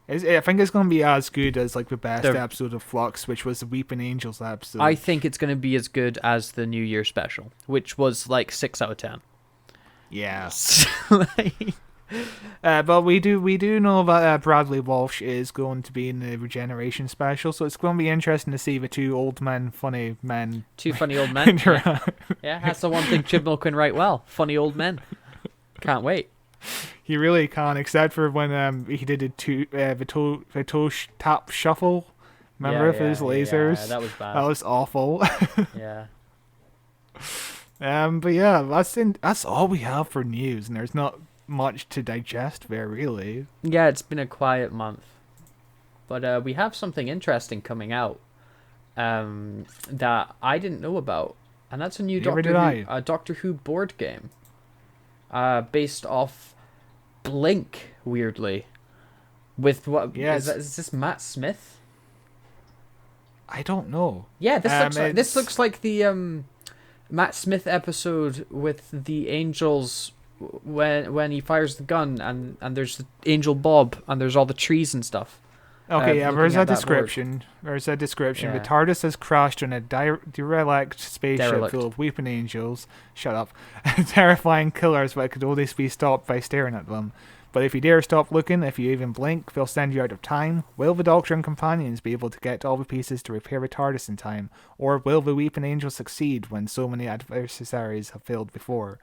Speaker 2: I think it's going to be as good as like the best
Speaker 1: The-
Speaker 2: episode of Flux, which was the Weeping Angels episode.
Speaker 1: I think it's going to be as good as the New Year special, which was like 6 out of 10.
Speaker 2: Yeah.
Speaker 1: Like,
Speaker 2: But we do know that Bradley Walsh is going to be in the Regeneration special, so it's going to be interesting to see the two funny men.
Speaker 1: two funny old men. Yeah.
Speaker 2: interact.
Speaker 1: Yeah, that's the one thing Chibnall can write well. Funny old men. Can't wait.
Speaker 2: He really can, except for when he did the toe tap shuffle. Remember with his lasers?
Speaker 1: Yeah, that was bad.
Speaker 2: That was awful.
Speaker 1: Yeah.
Speaker 2: But yeah, that's all we have for news, and there's not much to digest there, really.
Speaker 1: Yeah, it's been a quiet month. But we have something interesting coming out that I didn't know about. And that's a new Doctor Who board game. Based off Blink, weirdly. With what?
Speaker 2: Yeah,
Speaker 1: is this Matt Smith?
Speaker 2: I don't know.
Speaker 1: Yeah, this looks like the Matt Smith episode with the angels when he fires the gun and there's the Angel Bob and there's all the trees and stuff.
Speaker 2: Okay, yeah, there's a description.
Speaker 1: Board.
Speaker 2: There's a description.
Speaker 1: Yeah.
Speaker 2: The TARDIS has crashed on a derelict spaceship full of weeping angels. Shut up. Terrifying killers that could only be stopped by staring at them. But if you dare stop looking, if you even blink, they'll send you out of time. Will the Doctor and companions be able to get all the pieces to repair the TARDIS in time? Or will the weeping angels succeed when so many adversaries have failed before?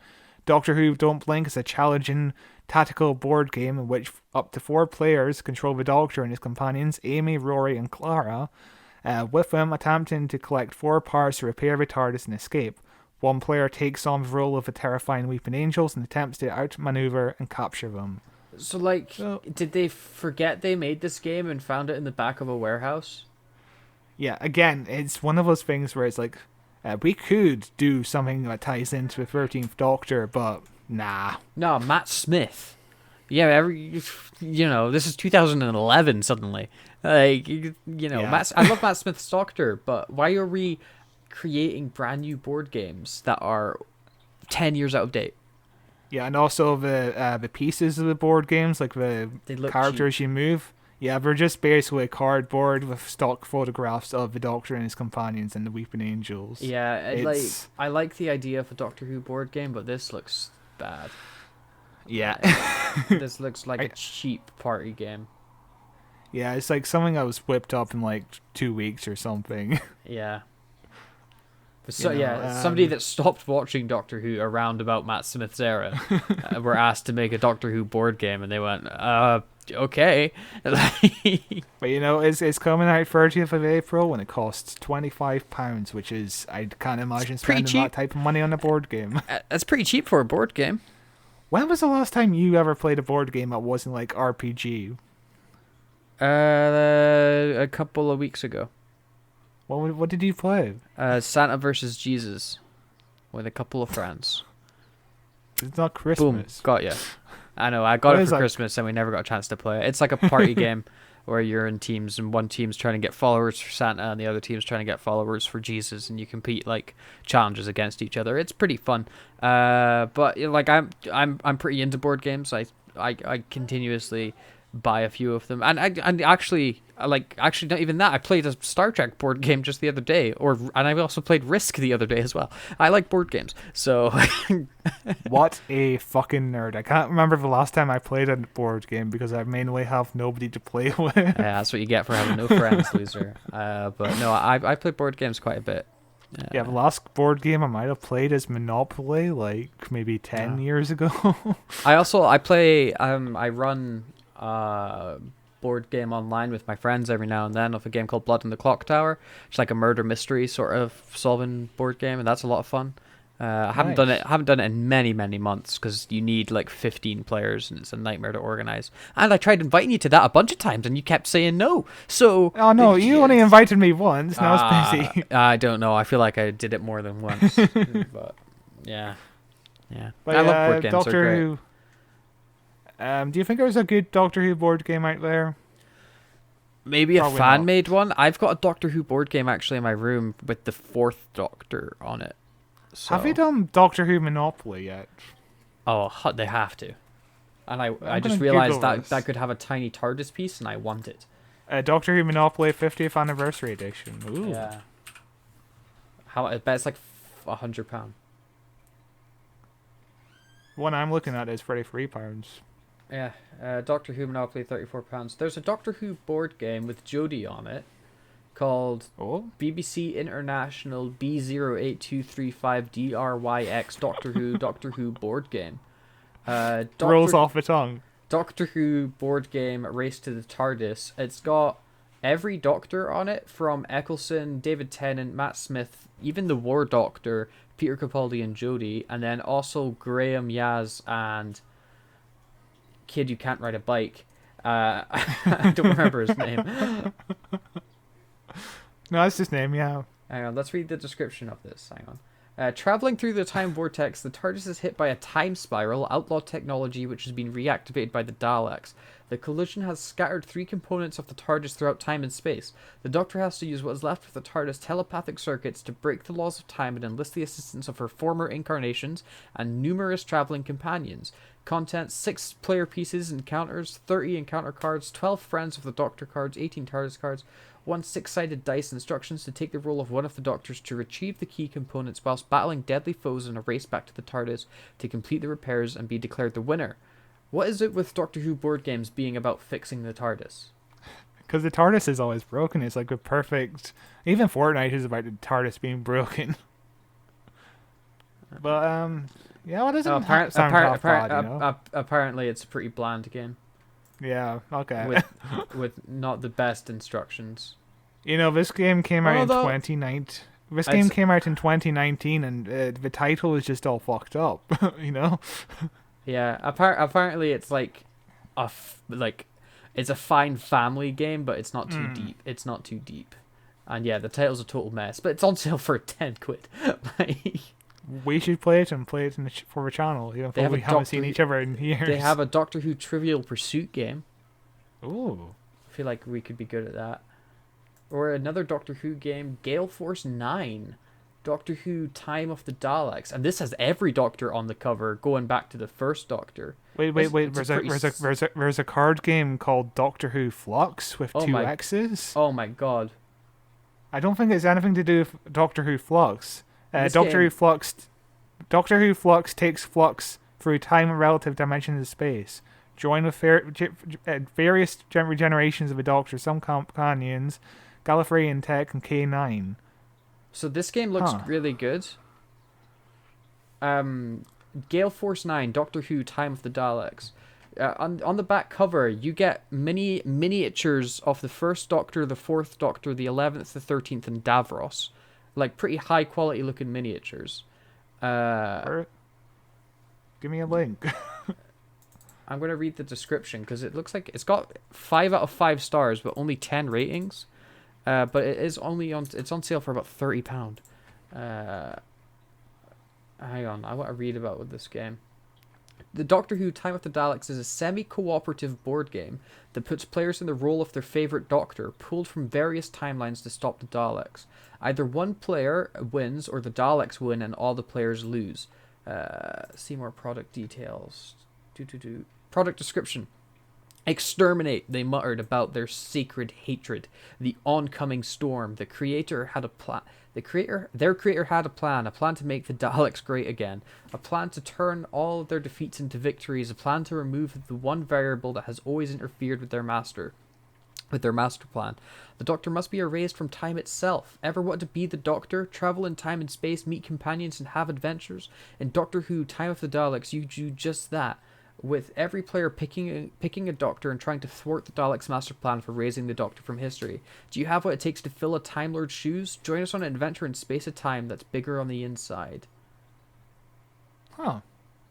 Speaker 2: Doctor Who Don't Blink is a challenging tactical board game in which up to 4 players control the Doctor and his companions, Amy, Rory and Clara, with them attempting to collect 4 parts to repair the TARDIS and escape. One player takes on the role of the terrifying weeping angels and attempts to outmaneuver and capture them.
Speaker 1: So, did they forget they made this game and found it in the back of a warehouse?
Speaker 2: Yeah, again, it's one of those things where it's like, we could do something that ties into the 13th Doctor, but nah.
Speaker 1: No, Matt Smith. Yeah, this is 2011 suddenly.
Speaker 2: Yeah.
Speaker 1: I love Matt Smith's Doctor, but why are we creating brand new board games that are 10 years out of date?
Speaker 2: Yeah, and also the pieces of the board games, like the characters you move. Yeah, they're just basically cardboard with stock photographs of the Doctor and his companions and the Weeping Angels.
Speaker 1: Yeah, I like the idea of a Doctor Who board game, but this looks bad.
Speaker 2: Yeah.
Speaker 1: This looks like a cheap party game.
Speaker 2: Yeah, it's like something that was whipped up in like 2 weeks or something.
Speaker 1: Yeah.
Speaker 2: But
Speaker 1: somebody that stopped watching Doctor Who around about Matt Smith's era were asked to make a Doctor Who board game, and they went, okay.
Speaker 2: But it's coming out 30th of April, and it costs £25, which is, I can't imagine spending that type of money on a board game.
Speaker 1: That's pretty cheap for a board game.
Speaker 2: When was the last time you ever played a board game that wasn't like RPG?
Speaker 1: A couple of weeks ago.
Speaker 2: What did you play?
Speaker 1: Santa versus Jesus with a couple of friends.
Speaker 2: It's not Christmas.
Speaker 1: Boom, got you. I know, I got it for Christmas and we never got a chance to play it. It's like a party game where you're in teams and one team's trying to get followers for Santa and the other team's trying to get followers for Jesus, and you compete like challenges against each other. It's pretty fun. But like I'm pretty into board games. I continuously buy a few of them, and actually not even that. I played a Star Trek board game just the other day, and I also played Risk the other day as well. I like board games, so.
Speaker 2: What a fucking nerd! I can't remember the last time I played a board game because I mainly have nobody to play with.
Speaker 1: Yeah, that's what you get for having no friends, loser. But no, I play board games quite a bit.
Speaker 2: Yeah, the last board game I might have played is Monopoly, like maybe 10 years ago.
Speaker 1: I run board game online with my friends every now and then of a game called Blood in the Clock Tower. It's like a murder mystery sort of solving board game, and that's a lot of fun. I haven't done it in many months because you need like 15 players and it's a nightmare to organize. And I tried inviting you to that a bunch of times and you kept saying no. So
Speaker 2: oh no, you only invited me once. And I was busy.
Speaker 1: I don't know. I feel like I did it more than once. But yeah.
Speaker 2: But
Speaker 1: I love board games.
Speaker 2: Doctor Who. Do you think there's a good Doctor Who board game out there?
Speaker 1: Maybe a fan-made one. I've got a Doctor Who board game actually in my room with the 4th Doctor on it. So.
Speaker 2: Have they done Doctor Who Monopoly yet?
Speaker 1: Oh, they have to. And I
Speaker 2: I'm
Speaker 1: just
Speaker 2: gonna
Speaker 1: realized
Speaker 2: Google
Speaker 1: that
Speaker 2: this.
Speaker 1: that could have a tiny TARDIS piece, and I want it.
Speaker 2: Doctor Who Monopoly 50th Anniversary Edition. Ooh.
Speaker 1: Yeah. How? I bet it's like £100.
Speaker 2: One I'm looking at is £33.
Speaker 1: Yeah. Doctor Who Monopoly, £34. There's a Doctor Who board game with Jodie on it called
Speaker 2: Oh?
Speaker 1: BBC International B08235DRYX Doctor Who board game.
Speaker 2: Rolls off the tongue.
Speaker 1: Doctor Who board game Race to the TARDIS. It's got every Doctor on it, from Eccleston, David Tennant, Matt Smith, even the War Doctor, Peter Capaldi and Jodie, and then also Graham Yaz and Kid Who Can't Ride a Bike. I don't remember his name.
Speaker 2: No, that's his name, yeah.
Speaker 1: Hang on, let's read the description of this. Hang on. Traveling through the time vortex, the TARDIS is hit by a time spiral, outlaw technology which has been reactivated by the Daleks. The collision has scattered 3 components of the TARDIS throughout time and space. The Doctor has to use what is left of the TARDIS telepathic circuits to break the laws of time and enlist the assistance of her former incarnations and numerous traveling companions. Content: 6 player pieces, encounters, 30 encounter cards, 12 friends of the Doctor cards, 18 TARDIS cards, 1 6-sided dice, instructions to take the role of one of the Doctors to retrieve the key components whilst battling deadly foes in a race back to the TARDIS to complete the repairs and be declared the winner. What is it with Doctor Who board games being about fixing the TARDIS?
Speaker 2: Because the TARDIS is always broken. It's like a perfect... Even Fortnite is about the TARDIS being broken. But, yeah, well, it doesn't sound half bad, you know?
Speaker 1: Apparently it's a pretty bland game.
Speaker 2: Yeah, okay.
Speaker 1: With not the best instructions.
Speaker 2: You know, this game came out in 2019. This game came out in 2019, and the title is just all fucked up, you know?
Speaker 1: Yeah, apparently it's like it's a fine family game, but it's not too deep. It's not too deep. And yeah, the title's a total mess, but it's on sale for 10 quid.
Speaker 2: We should play it for the channel, even though we haven't seen each other in years.
Speaker 1: They have a Doctor Who Trivial Pursuit game.
Speaker 2: Ooh.
Speaker 1: I feel like we could be good at that. Or another Doctor Who game, Gale Force 9. Doctor Who Time of the Daleks. And this has every Doctor on the cover, going back to the first Doctor.
Speaker 2: Wait. There's a card game called Doctor Who Flux with 2 X's.
Speaker 1: Oh my god.
Speaker 2: I don't think it's anything to do with Doctor Who Flux. Doctor Who Flux takes Flux through time and relative dimensions of space. Join with various generations of the Doctor, some companions, Gallifreyan Tech, and K9.
Speaker 1: So this game looks really good. Gale Force 9, Doctor Who Time of the Daleks. On the back cover, you get miniatures of the first Doctor, the fourth Doctor, the 11th, the 13th, and Davros. Like, pretty high quality looking miniatures.
Speaker 2: Give me a link.
Speaker 1: I'm going to read the description, because it looks like it's got 5 out of 5 stars, but only 10 ratings. But it's on sale for about £30. Hang on, I want to read about with this game. The Doctor Who Time of the Daleks is a semi-cooperative board game that puts players in the role of their favourite Doctor, pulled from various timelines to stop the Daleks. Either one player wins, or the Daleks win and all the players lose. See more product details. Product description. Exterminate, they muttered about their sacred hatred. The oncoming storm. Their creator had a plan to make the Daleks great again, a plan to turn all of their defeats into victories, a plan to remove the one variable that has always interfered with their master plan. The Doctor must be erased from time itself. Ever want to be the Doctor, travel in time and space, meet companions, and have adventures? In Doctor Who Time of the Daleks, you do just that, with every player picking a Doctor and trying to thwart the Daleks' master plan for raising the Doctor from history. Do you have what it takes to fill a Time Lord's shoes? Join us on an adventure in space of time that's bigger on the inside.
Speaker 2: Huh.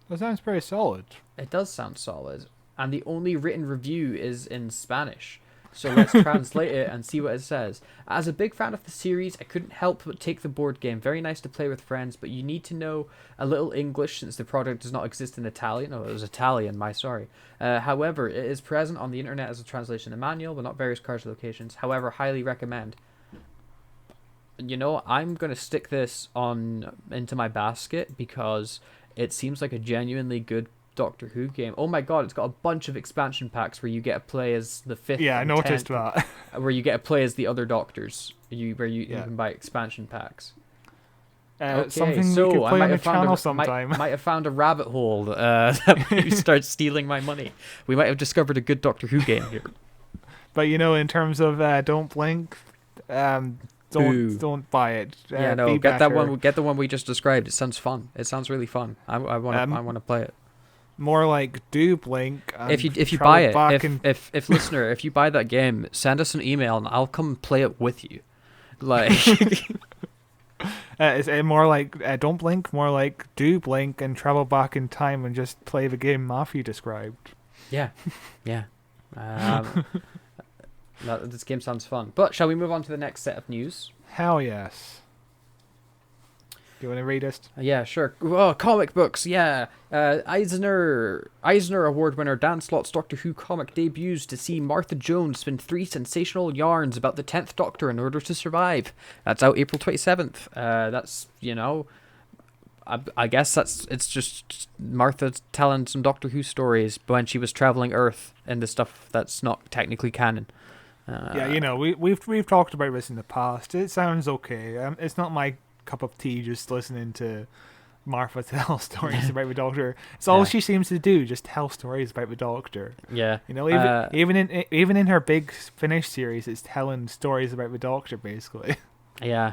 Speaker 2: That sounds pretty solid.
Speaker 1: It does sound solid. And the only written review is in Spanish. So let's translate it and see what it says. As a big fan of the series, I couldn't help but take the board game. Very nice to play with friends, but you need to know a little English since the product does not exist in Italian. Oh, it was Italian, sorry. However, it is present on the internet as a translation and manual, but not various cards or locations. However, highly recommend. You know, I'm going to stick this into my basket because it seems like a genuinely good Doctor Who game. Oh my god, it's got a bunch of expansion packs where you get to play as the 5th.
Speaker 2: Yeah, I
Speaker 1: and
Speaker 2: noticed
Speaker 1: 10th,
Speaker 2: that.
Speaker 1: where you get to play as the other Doctors. You can buy expansion packs. Okay,
Speaker 2: Something
Speaker 1: so
Speaker 2: we could
Speaker 1: I
Speaker 2: play
Speaker 1: might
Speaker 2: on the
Speaker 1: have found
Speaker 2: channel
Speaker 1: a,
Speaker 2: sometime.
Speaker 1: might have found a rabbit hole that you start stealing my money. We might have discovered a good Doctor Who game here.
Speaker 2: But in terms of don't blink, don't buy it.
Speaker 1: Yeah, no, get that one. Get the one we just described. It sounds fun. It sounds really fun. I want to play it.
Speaker 2: More like do blink. And
Speaker 1: if you buy it, if listener, if you buy that game, send us an email and I'll come play it with you. Like,
Speaker 2: is it more like don't blink? More like do blink and travel back in time and just play the game Monthy described.
Speaker 1: Yeah. This game sounds fun. But shall we move on to the next set of news?
Speaker 2: Hell yes. Do you want to read it?
Speaker 1: Yeah, sure. Oh, comic books, yeah. Eisner Award winner Dan Slott's Doctor Who comic debuts to see Martha Jones spin 3 sensational yarns about the 10th Doctor in order to survive. That's out April 27th. That's, I guess it's just Martha telling some Doctor Who stories when she was traveling Earth and the stuff that's not technically canon.
Speaker 2: We've talked about this in the past. It sounds okay. It's not my cup of tea just listening to Martha tell stories about the Doctor. It's all she seems to do, just tell stories about the Doctor.
Speaker 1: Yeah.
Speaker 2: Even in her Big Finish series, it's telling stories about the Doctor basically.
Speaker 1: Yeah.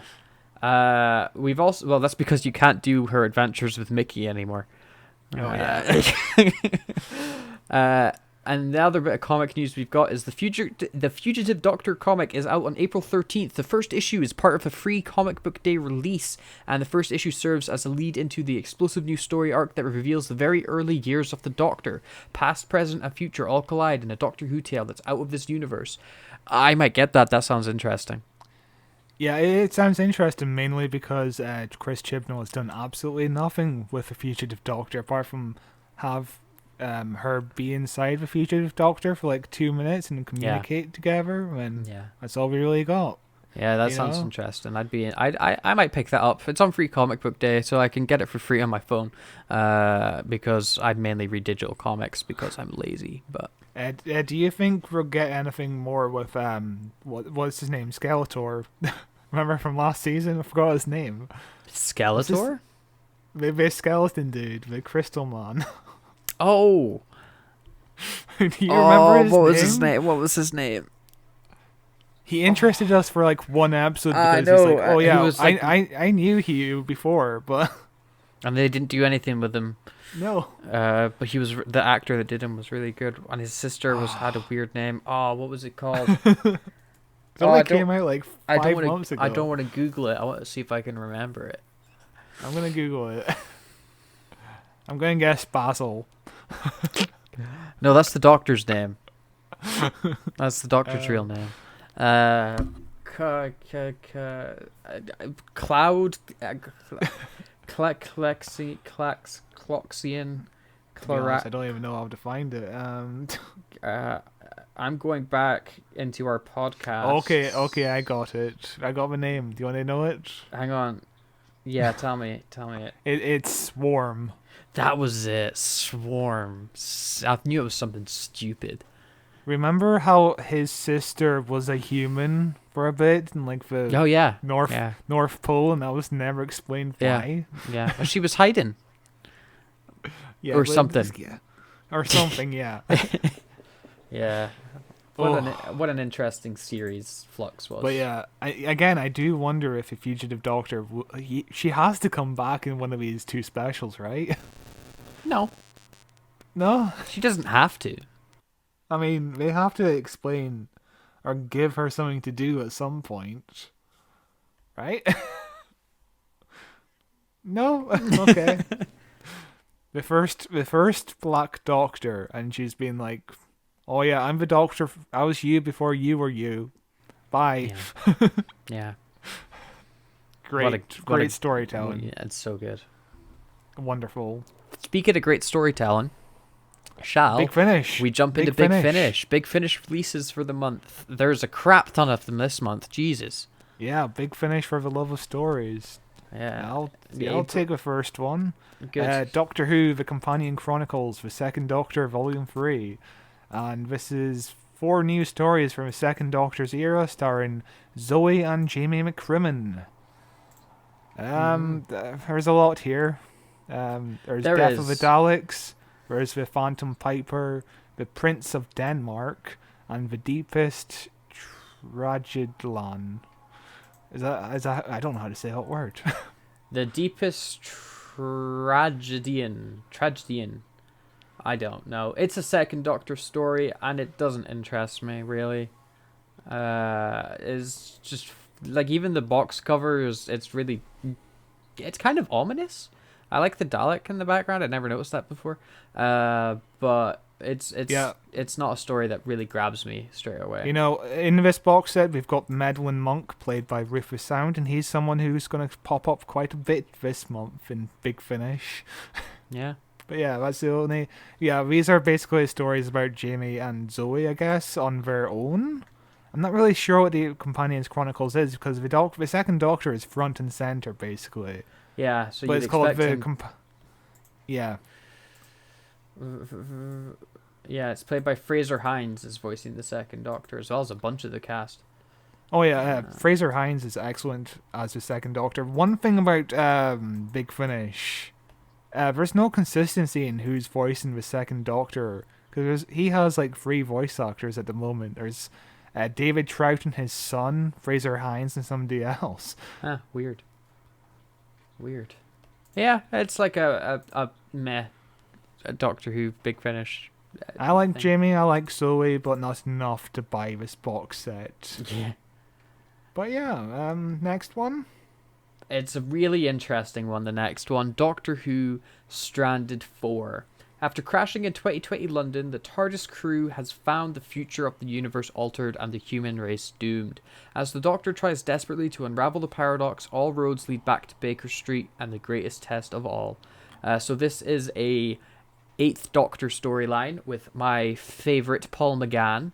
Speaker 1: We've also that's because you can't do her adventures with Mickey anymore.
Speaker 2: Oh yeah.
Speaker 1: And the other bit of comic news we've got is the Fugitive Doctor comic is out on April 13th. The first issue is part of a free comic book day release, and the first issue serves as a lead into the explosive new story arc that reveals the very early years of the Doctor. Past, present, and future all collide in a Doctor Who tale that's out of this universe. I might get that. That sounds interesting.
Speaker 2: Yeah, it sounds interesting mainly because Chris Chibnall has done absolutely nothing with the Fugitive Doctor apart from have her be inside the Fugitive Doctor for like 2 minutes and communicate together, and that's all we really got.
Speaker 1: Yeah, that sounds interesting. I might pick that up. It's on free comic book day, so I can get it for free on my phone. Because I mainly read digital comics because I'm lazy. But
Speaker 2: do you think we'll get anything more with what's his name, Skeletor? Remember from last season? I forgot his name.
Speaker 1: Skeletor?
Speaker 2: The skeleton dude, the Crystal Man.
Speaker 1: Oh.
Speaker 2: Do you remember his
Speaker 1: name? What was his name?
Speaker 2: He interested us for like one episode because he's like, oh yeah, I knew Hugh before, but
Speaker 1: and they didn't do anything with him.
Speaker 2: No.
Speaker 1: But he was the actor that did him was really good, and his sister had a weird name. Oh, what was it called?
Speaker 2: It came out like 5 months ago.
Speaker 1: I don't want to Google it. I want to see if I can remember it.
Speaker 2: I'm gonna Google it. I'm gonna guess Basil.
Speaker 1: No, that's the Doctor's name. That's the Doctor's real name. Cloud, Cloxian,
Speaker 2: I don't even know how to find it.
Speaker 1: I'm going back into our podcast.
Speaker 2: Okay, I got it. I got the name. Do you want to know it?
Speaker 1: Hang on. Yeah, tell me it.
Speaker 2: It's Swarm.
Speaker 1: That was it. Swarm. I knew it was something stupid.
Speaker 2: Remember how his sister was a human for a bit in like the North Pole, and that was never explained why?
Speaker 1: Yeah. Well, she was hiding. Or something.
Speaker 2: Or something, yeah.
Speaker 1: Yeah. What an interesting series Flux was.
Speaker 2: But yeah, I do wonder if the Fugitive Doctor, she has to come back in one of these 2 specials, right? No?
Speaker 1: She doesn't have to.
Speaker 2: I mean, they have to explain or give her something to do at some point. Right? No? Okay. The first Black Doctor, and she's been like, oh yeah, I'm the Doctor. I was you before you were you. Bye.
Speaker 1: Yeah.
Speaker 2: Great storytelling.
Speaker 1: Yeah, it's so good.
Speaker 2: Wonderful.
Speaker 1: Speaking of great storytelling,
Speaker 2: Big Finish.
Speaker 1: We jump into Big Finish. Big Finish releases for the month. There's a crap ton of them this month. Jesus.
Speaker 2: Yeah, Big Finish for the love of stories.
Speaker 1: Yeah.
Speaker 2: I'll take the first one.
Speaker 1: Good.
Speaker 2: Doctor Who: The Companion Chronicles, The Second Doctor, Volume 3. And this is 4 new stories from the Second Doctor's era, starring Zoe and Jamie McCrimmon. There's a lot here. There's
Speaker 1: There
Speaker 2: Death of the
Speaker 1: is.
Speaker 2: Daleks, there's the Phantom Piper, the Prince of Denmark, and the Deepest Tragedlan. Is that? I don't know how to say that word.
Speaker 1: The deepest tragedian. I don't know. It's a Second Doctor story, and it doesn't interest me really. Is just like even the box covers. It's kind of ominous. I like the Dalek in the background. I never noticed that before. But it's not a story that really grabs me straight away.
Speaker 2: You know, in this box set, we've got Medlin Monk, played by Rufus Sound, and he's someone who's going to pop up quite a bit this month in Big Finish.
Speaker 1: Yeah.
Speaker 2: But yeah, that's the only... Yeah, these are basically stories about Jamie and Zoe, I guess, on their own. I'm not really sure what the Companions Chronicles is, because the Second Doctor is front and center, basically.
Speaker 1: Yeah, so
Speaker 2: But
Speaker 1: you'd
Speaker 2: it's called
Speaker 1: expect
Speaker 2: the...
Speaker 1: him...
Speaker 2: Yeah.
Speaker 1: Yeah, it's played by Fraser Hines is voicing the Second Doctor, as well as a bunch of the cast.
Speaker 2: Oh yeah, Fraser Hines is excellent as the Second Doctor. One thing about Big Finish, there's no consistency in who's voicing the Second Doctor, because he has like 3 voice actors at the moment. There's David Troughton, his son, Fraser Hines, and somebody else.
Speaker 1: Weird. Yeah, it's like a Doctor Who Big Finish.
Speaker 2: I like
Speaker 1: thing.
Speaker 2: Jamie, I like Zoe, but not enough to buy this box set.
Speaker 1: Yeah.
Speaker 2: But yeah, next one.
Speaker 1: It's a really interesting one, the next one. Doctor Who Stranded 4. After crashing in 2020 London, the TARDIS crew has found the future of the universe altered and the human race doomed. As the Doctor tries desperately to unravel the paradox, all roads lead back to Baker Street and the greatest test of all. So this is a 8th Doctor storyline with my favourite Paul McGann.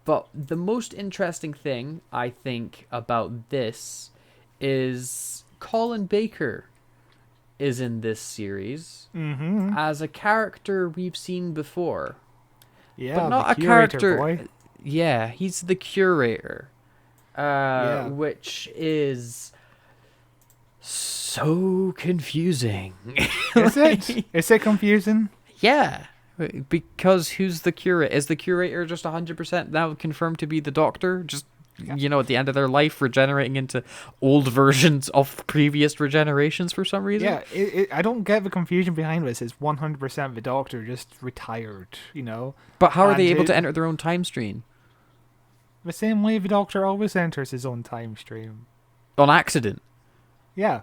Speaker 1: But the most interesting thing, I think, about this is Colin Baker is in this series as a character we've seen before.
Speaker 2: Yeah,
Speaker 1: but not
Speaker 2: the
Speaker 1: a
Speaker 2: curator
Speaker 1: character.
Speaker 2: boy.
Speaker 1: Yeah, he's the curator. Which is so confusing.
Speaker 2: Is it? Is it confusing?
Speaker 1: Yeah, because who's the curator? Is the curator just 100% now confirmed to be the Doctor? Just, you know, at the end of their life, regenerating into old versions of previous regenerations for some reason?
Speaker 2: Yeah, I don't get the confusion behind this. It's 100% the Doctor just retired, you know?
Speaker 1: But how are
Speaker 2: And
Speaker 1: they able to enter their own time stream?
Speaker 2: The same way the Doctor always enters his own time stream.
Speaker 1: On accident.
Speaker 2: Yeah.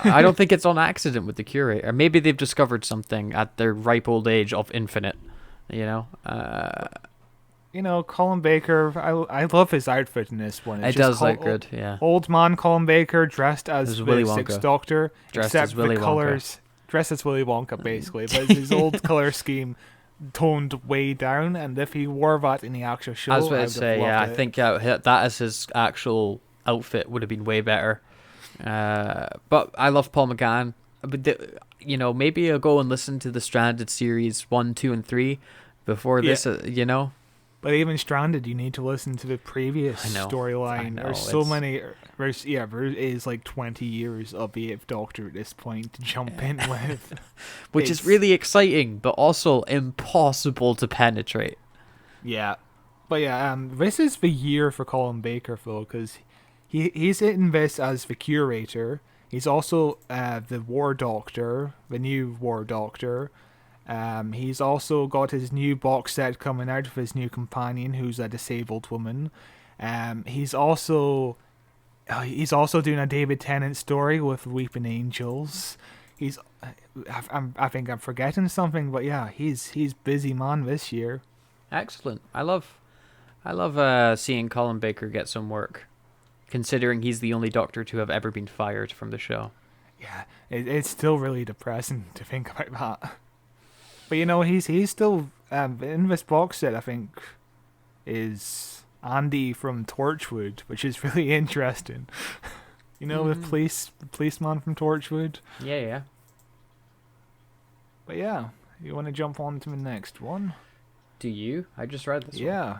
Speaker 1: I don't think it's on accident with the curator. Maybe they've discovered something at their ripe old age of infinite, you know?
Speaker 2: You know, Colin Baker, I love his outfit in this one. It's
Speaker 1: It does look good, yeah.
Speaker 2: Old man Colin Baker dressed as the
Speaker 1: Willy
Speaker 2: 6th
Speaker 1: Wonka.
Speaker 2: Doctor,
Speaker 1: Dressed
Speaker 2: except
Speaker 1: as Willy
Speaker 2: the
Speaker 1: Wonka.
Speaker 2: colours. Dressed as Willy Wonka, basically, but it's his old colour scheme toned way down, and if he wore that in the actual show,
Speaker 1: I was about
Speaker 2: I
Speaker 1: to
Speaker 2: would
Speaker 1: say,
Speaker 2: have
Speaker 1: yeah, I
Speaker 2: loved it.
Speaker 1: think that as his actual outfit would have been way better. But I love Paul McGann. But you know, maybe I'll go and listen to the Stranded series 1, 2, and 3 before this. You know,
Speaker 2: But even Stranded, you need to listen to the previous
Speaker 1: I know.
Speaker 2: storyline.
Speaker 1: I
Speaker 2: There's
Speaker 1: know,
Speaker 2: so
Speaker 1: it's-
Speaker 2: many. There is like 20 years of the 8th Doctor at this point to jump in with.
Speaker 1: which is
Speaker 2: It's-
Speaker 1: really exciting, but also impossible to penetrate.
Speaker 2: Yeah. But yeah, this is the year for Colin Baker, though, because he's in this as the curator. He's also the War Doctor, the new War Doctor. He's also got his new box set coming out of his new companion, who's a disabled woman. He's also doing a David Tennant story with Weeping Angels. I think I'm forgetting something, but yeah, he's busy man this year.
Speaker 1: Excellent. I love seeing Colin Baker get some work, considering he's the only Doctor to have ever been fired from the show.
Speaker 2: Yeah, it's still really depressing to think about that. But you know, he's still in this box set. I think is Andy from Torchwood, which is really interesting. You know, with policeman from Torchwood.
Speaker 1: Yeah.
Speaker 2: But yeah, you want to jump on to the next one?
Speaker 1: Do you? I just read this one.
Speaker 2: Yeah,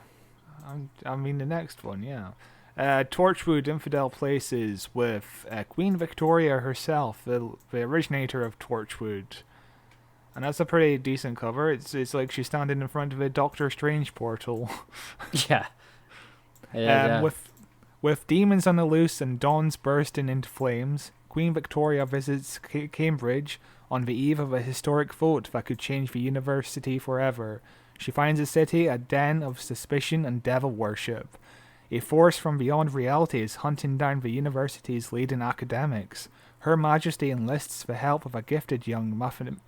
Speaker 2: I mean the next one, yeah. Torchwood Infidel Places with Queen Victoria herself, the originator of Torchwood. And that's a pretty decent cover. It's like she's standing in front of a Doctor Strange portal.
Speaker 1: Yeah. Yeah.
Speaker 2: With demons on the loose and dawns bursting into flames, Queen Victoria visits Cambridge on the eve of a historic vote that could change the university forever. She finds the city a den of suspicion and devil worship. A force from beyond reality is hunting down the university's leading academics. Her Majesty enlists the help of a gifted young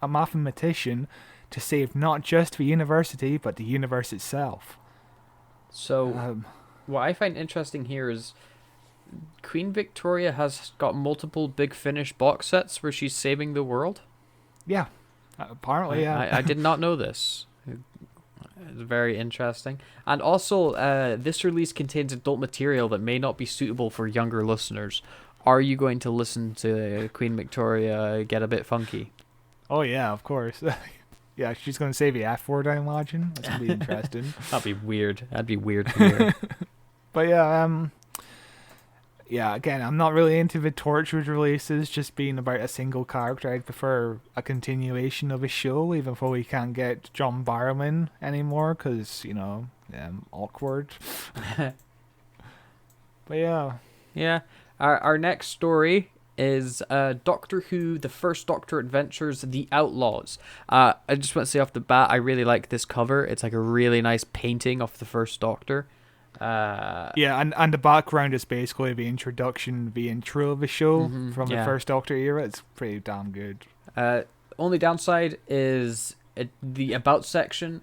Speaker 2: mathematician to save not just the university, but the universe itself.
Speaker 1: So, what I find interesting here is Queen Victoria has got multiple Big Finish box sets where she's saving the world.
Speaker 2: Yeah, apparently, yeah.
Speaker 1: I did not know this. It's very interesting. And also, this release contains adult material that may not be suitable for younger listeners. Are you going to listen to Queen Victoria get a bit funky?
Speaker 2: Oh, yeah, of course. Yeah, she's going to say the F word, I imagine. That's going to be interesting.
Speaker 1: That'd be weird. That'd be weird to hear.
Speaker 2: But yeah, again, I'm not really into the Torchwood releases just being about a single character. I'd prefer a continuation of a show, even though we can't get John Barrowman anymore, because, awkward. But yeah.
Speaker 1: Yeah. Our next story is Doctor Who, The First Doctor Adventures, The Outlaws. I just want to say off the bat, I really like this cover. It's like a really nice painting of the First Doctor.
Speaker 2: Yeah, and the background is basically the introduction, the intro of the show from the First Doctor era. It's pretty damn good.
Speaker 1: Only downside is the About section.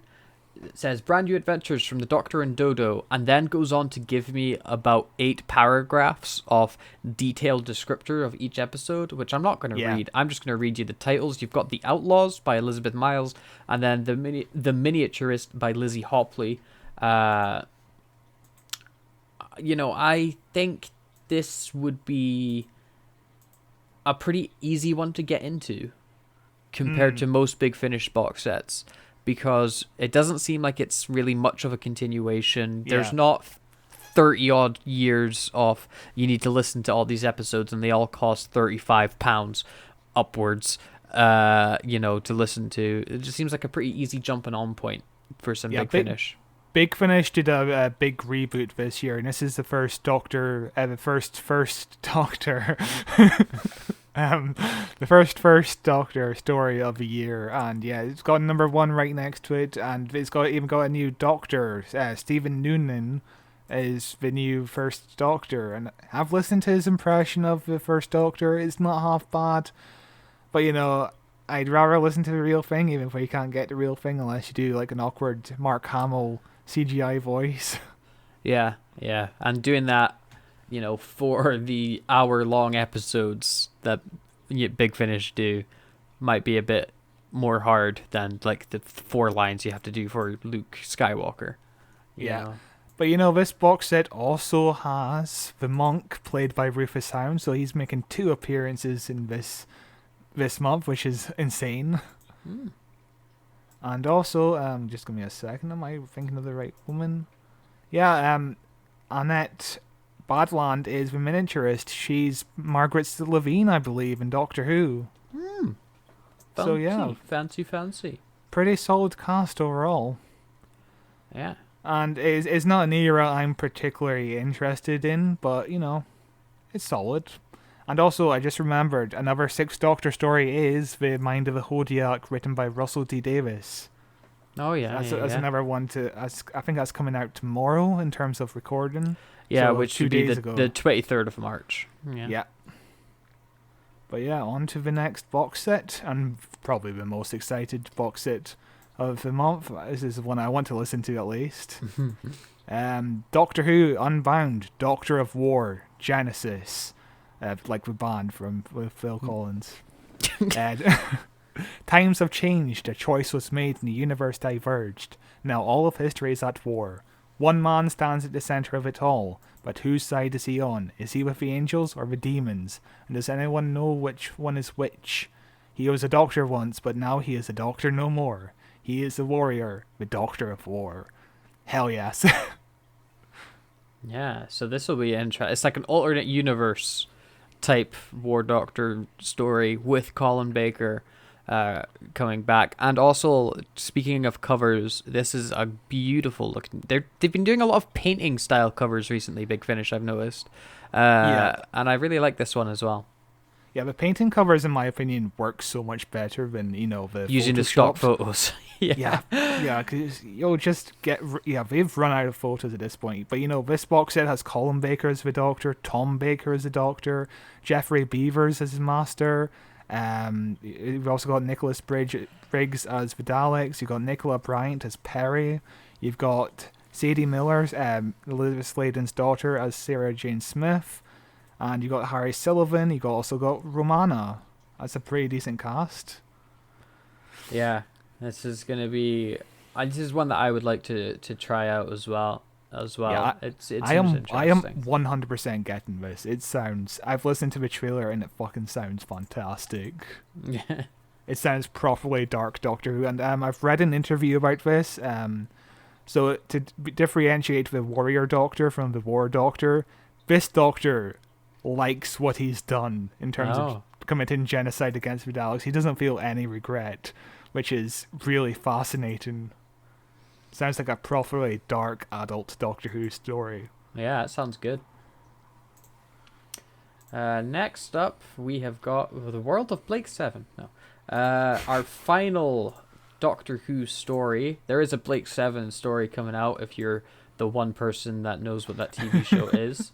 Speaker 1: It says brand new adventures from the Doctor and Dodo, and then goes on to give me about 8 paragraphs of detailed descriptor of each episode, which I'm not going to read. I'm just going to read you the titles. You've got The Outlaws by Elizabeth Miles, and then The Miniaturist by Lizzie Hopley. I think this would be a pretty easy one to get into compared to most Big Finish box sets, because it doesn't seem like it's really much of a continuation. There's not 30 odd years of you need to listen to all these episodes and they all cost £35 upwards, to listen to. It just seems like a pretty easy jumping on point for some Big Finish.
Speaker 2: Big Finish did a big reboot this year, and this is the first Doctor, the first Doctor, the first Doctor story of the year, and yeah, it's got number 1 right next to it, and it's even got a new Doctor. Stephen Noonan is the new First Doctor, and I've listened to his impression of the First Doctor. It's not half bad, but I'd rather listen to the real thing, even if you can't get the real thing unless you do like an awkward Mark Hamill CGI voice. Yeah, and doing that, for the hour-long episodes that Big Finish do, might be a bit more hard than like the 4 lines you have to do for Luke Skywalker. Yeah. But this box set also has the monk played by Rufus Hound, so he's making 2 appearances in this month, which is insane. And also, just give me a second, am I thinking of the right woman? Yeah, Annette Badland is the miniaturist. She's Margaret Levine, I believe, in Doctor Who. So yeah,
Speaker 1: fancy.
Speaker 2: Pretty solid cast overall.
Speaker 1: Yeah.
Speaker 2: And it's not an era I'm particularly interested in, but, it's solid. And also, I just remembered, another 6th Doctor story is The Mind of a Hodiak, written by Russell T Davis.
Speaker 1: Oh, yeah.
Speaker 2: That's another one I think that's coming out tomorrow in terms of recording.
Speaker 1: Yeah,
Speaker 2: so
Speaker 1: which should be the 23rd of March. Yeah.
Speaker 2: But yeah, on to the next box set, and probably the most excited box set of the month. This is the one I want to listen to at least. Doctor Who Unbound, Doctor of War, Genesis. Like the band with Phil Collins. Times have changed. A choice was made and the universe diverged. Now all of history is at war. One man stands at the center of it all, but whose side is he on? Is he with the angels or the demons? And does anyone know which one is which? He was a doctor once, but now he is a doctor no more. He is the warrior, the doctor of war. Hell yes.
Speaker 1: Yeah, so this will be interesting. It's like an alternate universe type War Doctor story with Colin Baker coming back. And also, speaking of covers, this is a beautiful look. They've been doing a lot of painting style covers recently, Big Finish, I've noticed. And I really like this one as well.
Speaker 2: Yeah, the painting covers, in my opinion, work so much better than, the
Speaker 1: using the stock photos.
Speaker 2: Yeah, because you'll just they've run out of photos at this point. But, this box set has Colin Baker as the Doctor, Tom Baker as the Doctor, Jeffrey Beavers as his Master. We've also got Nicholas Briggs as the Daleks. You've got Nicola Bryant as Perry. You've got Sadie Miller, Elizabeth Sladen's daughter, as Sarah Jane Smith. And you got Harry Sullivan. You also got Romana. That's a pretty decent cast.
Speaker 1: Yeah, this is gonna be. This is one that I would like to try out as well. Yeah, I am
Speaker 2: 100% getting this. It sounds. I've listened to the trailer and it fucking sounds fantastic.
Speaker 1: Yeah.
Speaker 2: It sounds properly dark Doctor Who, and I've read an interview about this. So to differentiate the Warrior Doctor from the War Doctor, this Doctor likes what he's done in terms of committing genocide against the Daleks. He doesn't feel any regret, which is really fascinating. Sounds like a properly dark adult Doctor Who story.
Speaker 1: Yeah, it sounds good. Next up, we have got the World of Blake 7. No, our final Doctor Who story. There is a Blake 7 story coming out if you're the one person that knows what that TV show is.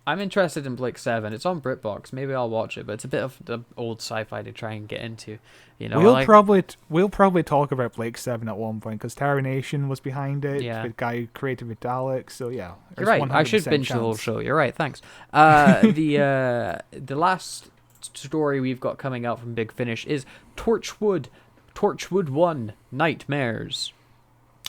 Speaker 1: I'm interested in Blake 7. It's on BritBox. Maybe I'll watch it, but it's a bit of the old sci-fi to try and get into.
Speaker 2: We'll probably talk about Blake 7 at one point because Terra Nation was behind it. Yeah. The guy who created the Daleks. So yeah,
Speaker 1: you're right. I should binge the whole show. You're right. Thanks. The last story we've got coming out from Big Finish is Torchwood 1 Nightmares.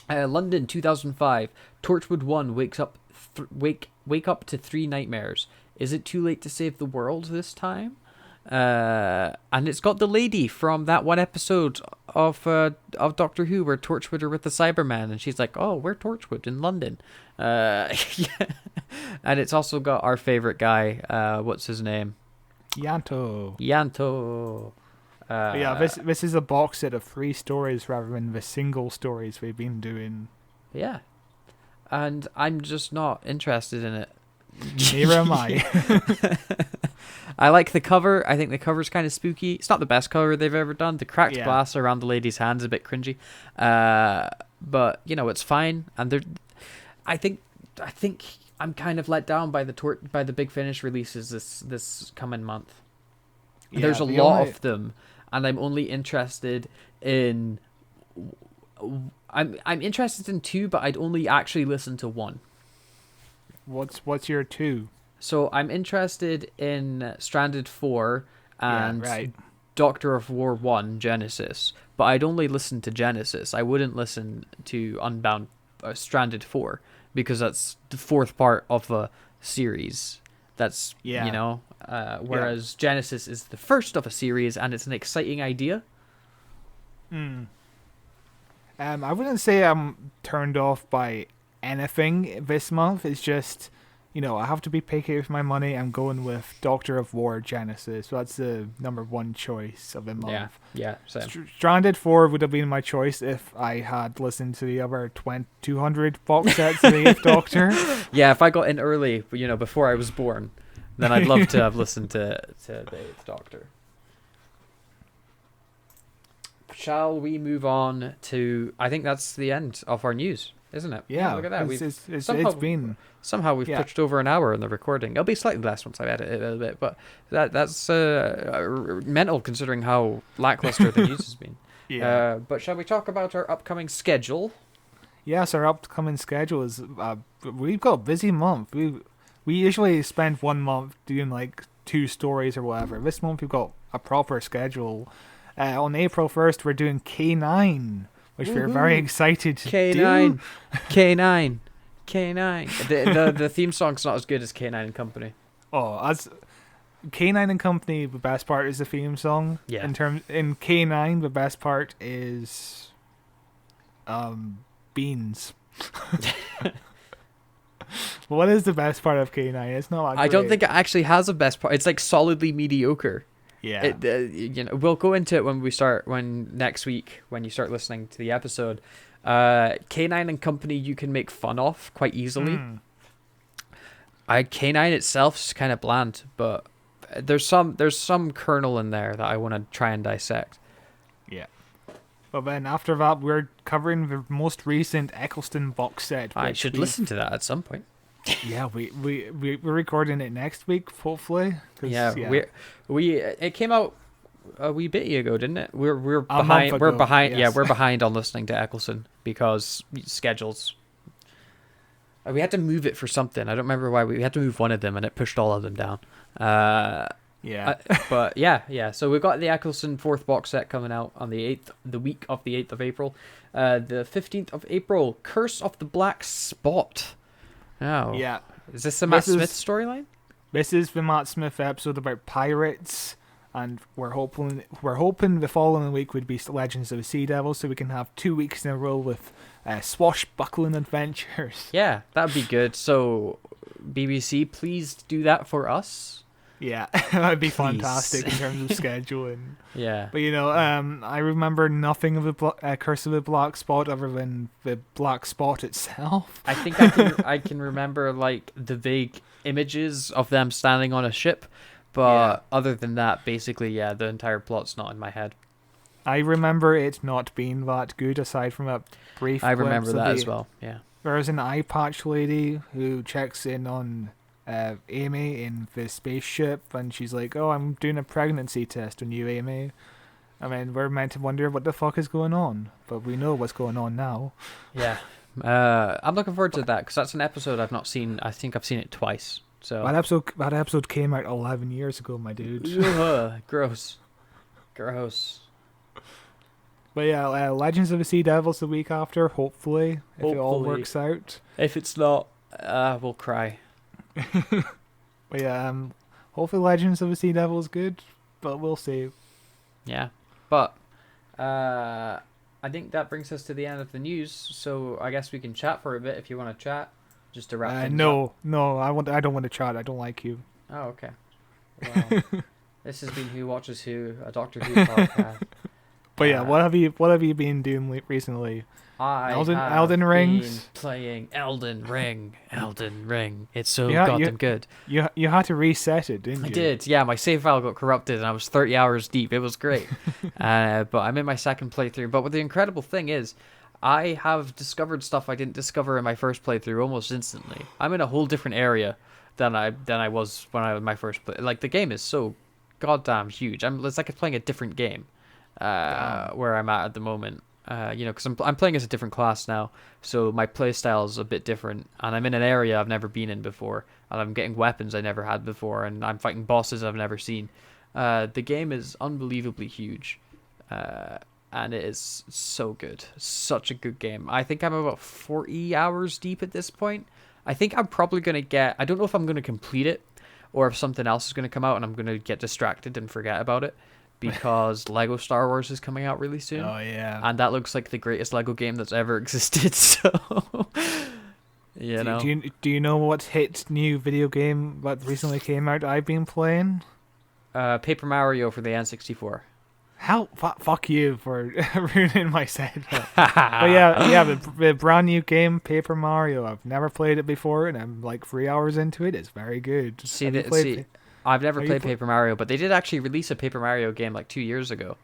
Speaker 1: London 2005. Torchwood 1 wake up to 3 nightmares. Is it too late to save the world this time? And it's got the lady from that one episode of Doctor Who where Torchwood are with the Cyberman, and she's like, "Oh, we're Torchwood in London." Yeah. And it's also got our favorite guy. What's his name?
Speaker 2: Yanto. This is a box set of 3 stories rather than the single stories we've been doing.
Speaker 1: Yeah. And I'm just not interested in it.
Speaker 2: Neither am I.
Speaker 1: I like the cover. I think the cover's kind of spooky. It's not the best cover they've ever done. The cracked glass around the lady's hand's a bit cringy. But it's fine. And I think I'm kind of let down by the Big Finish releases this coming month. Yeah, there's a lot of them, and I'm only interested in. I'm interested in 2, but I'd only actually listen to 1.
Speaker 2: What's your 2?
Speaker 1: So I'm interested in Stranded 4 and Doctor of War 1 Genesis, but I'd only listen to Genesis. I wouldn't listen to Unbound Stranded 4 because that's the 4th part of a series. That's whereas Genesis is the first of a series and it's an exciting idea.
Speaker 2: I wouldn't say I'm turned off by anything this month. It's just, I have to be picky with my money. I'm going with Doctor of War Genesis. So that's the number 1 choice of the month.
Speaker 1: Yeah, same.
Speaker 2: Stranded 4 would have been my choice if I had listened to the other 200 box sets of the 8th Doctor.
Speaker 1: Yeah, if I got in early, before I was born, then I'd love to have listened to the 8th Doctor. Shall we move on to... I think that's the end of our news, isn't it?
Speaker 2: Yeah,
Speaker 1: look at that.
Speaker 2: Somehow
Speaker 1: we've touched over an hour in the recording. It'll be slightly less once I edit it a little bit, but that's mental considering how lackluster the news has been. Yeah. But shall we talk about our upcoming schedule?
Speaker 2: Yes, our upcoming schedule is... we've got a busy month. We usually spend 1 month doing like 2 stories or whatever. This month we've got a proper schedule. On April 1st, we're doing K9, which we're very excited to
Speaker 1: K9,
Speaker 2: do.
Speaker 1: K9, K9. The theme song's not as good as K9 and Company.
Speaker 2: Oh, as K9 and Company, the best part is the theme song.
Speaker 1: Yeah.
Speaker 2: In K9, the best part is beans. What is the best part of K9? It's not.
Speaker 1: I don't think it actually has a best part. It's like solidly mediocre.
Speaker 2: Yeah.
Speaker 1: We'll go into it when next week when you start listening to the episode. K9 and Company you can make fun of quite easily. K9 itself is kind of bland, but there's some kernel in there that I want to try and dissect.
Speaker 2: Yeah. But then after that, we're covering the most recent Eccleston box set.
Speaker 1: I should listen to that at some point.
Speaker 2: Yeah, we're recording it next week, hopefully.
Speaker 1: It came out a wee bit ago, didn't it? We're
Speaker 2: A month
Speaker 1: behind. We're
Speaker 2: ago,
Speaker 1: behind.
Speaker 2: yes.
Speaker 1: Yeah, we're behind on listening to Eccleston because schedules. We had to move it for something. I don't remember why. We had to move one of them, and it pushed all of them down.
Speaker 2: Yeah.
Speaker 1: But yeah. So we've got the Eccleston 4th box set coming out on the week of the 8th of April. The 15th of April, Curse of the Black Spot. Oh.
Speaker 2: Yeah.
Speaker 1: Is this the Matt Smith storyline?
Speaker 2: This is the Matt Smith episode about pirates, and we're hoping the following week would be Legends of the Sea Devil, so we can have 2 weeks in a row with swashbuckling adventures.
Speaker 1: Yeah, that'd be good. So, BBC, please do that for us.
Speaker 2: Yeah, that'd be
Speaker 1: Please.
Speaker 2: Fantastic in terms of scheduling.
Speaker 1: Yeah.
Speaker 2: But I remember nothing of the Curse of the Black Spot other than the black spot itself.
Speaker 1: I think I can remember like the vague images of them standing on a ship, but other than that, basically, the entire plot's not in my head.
Speaker 2: I remember it not being that good, aside from a brief.
Speaker 1: I remember
Speaker 2: glimpse
Speaker 1: that
Speaker 2: of
Speaker 1: as well. Yeah.
Speaker 2: There's an eye patch lady who checks in on Amy in the spaceship, and she's like, "Oh, I'm doing a pregnancy test on you, Amy." I mean, we're meant to wonder what the fuck is going on, but we know what's going on now.
Speaker 1: Yeah. I'm looking forward to that because that's an episode I've not seen. I think I've seen it twice. So
Speaker 2: that episode came out 11 years ago, my dude.
Speaker 1: Gross.
Speaker 2: But yeah, Legends of the Sea Devils the week after, hopefully, if it all works out.
Speaker 1: If it's not, we'll cry.
Speaker 2: But yeah, hopefully Legends of the Sea Devil is good, but we'll see.
Speaker 1: Yeah, but I think that brings us to the end of the news. So I guess we can chat for a bit if you want to chat, just to wrap things up.
Speaker 2: No, I don't want to chat. I don't like you.
Speaker 1: Oh, okay. Well, this has been Who Watches Who, a Doctor Who podcast.
Speaker 2: But yeah, what have you been doing recently? Elden Rings?
Speaker 1: Been playing Elden Ring. It's so goddamn good.
Speaker 2: You had to reset it, didn't you?
Speaker 1: I did, yeah. My save file got corrupted and I was 30 hours deep. It was great. But I'm in my second playthrough. But what the incredible thing is, I have discovered stuff I didn't discover in my first playthrough almost instantly. I'm in a whole different area than I was when I was my first play. Like, the game is so goddamn huge. It's like it's playing a different game where I'm at the moment. Because I'm playing as a different class now, so my playstyle is a bit different, and I'm in an area I've never been in before, and I'm getting weapons I never had before, and I'm fighting bosses I've never seen. The game is unbelievably huge, and it is so good. Such a good game. I think I'm about 40 hours deep at this point. I think I'm probably going to I don't know if I'm going to complete it, or if something else is going to come out and I'm going to get distracted and forget about it. Because Lego Star Wars is coming out really soon.
Speaker 2: Oh, yeah.
Speaker 1: And that looks like the greatest Lego game that's ever existed, so...
Speaker 2: Do you know what hit new video game that recently came out I've been playing?
Speaker 1: Paper Mario for the N64.
Speaker 2: Fuck you for ruining my segment. But yeah, the brand new game, Paper Mario. I've never played it before, and I'm like 3 hours into it. It's very good.
Speaker 1: I've never played Paper Mario, but they did actually release a Paper Mario game like 2 years ago.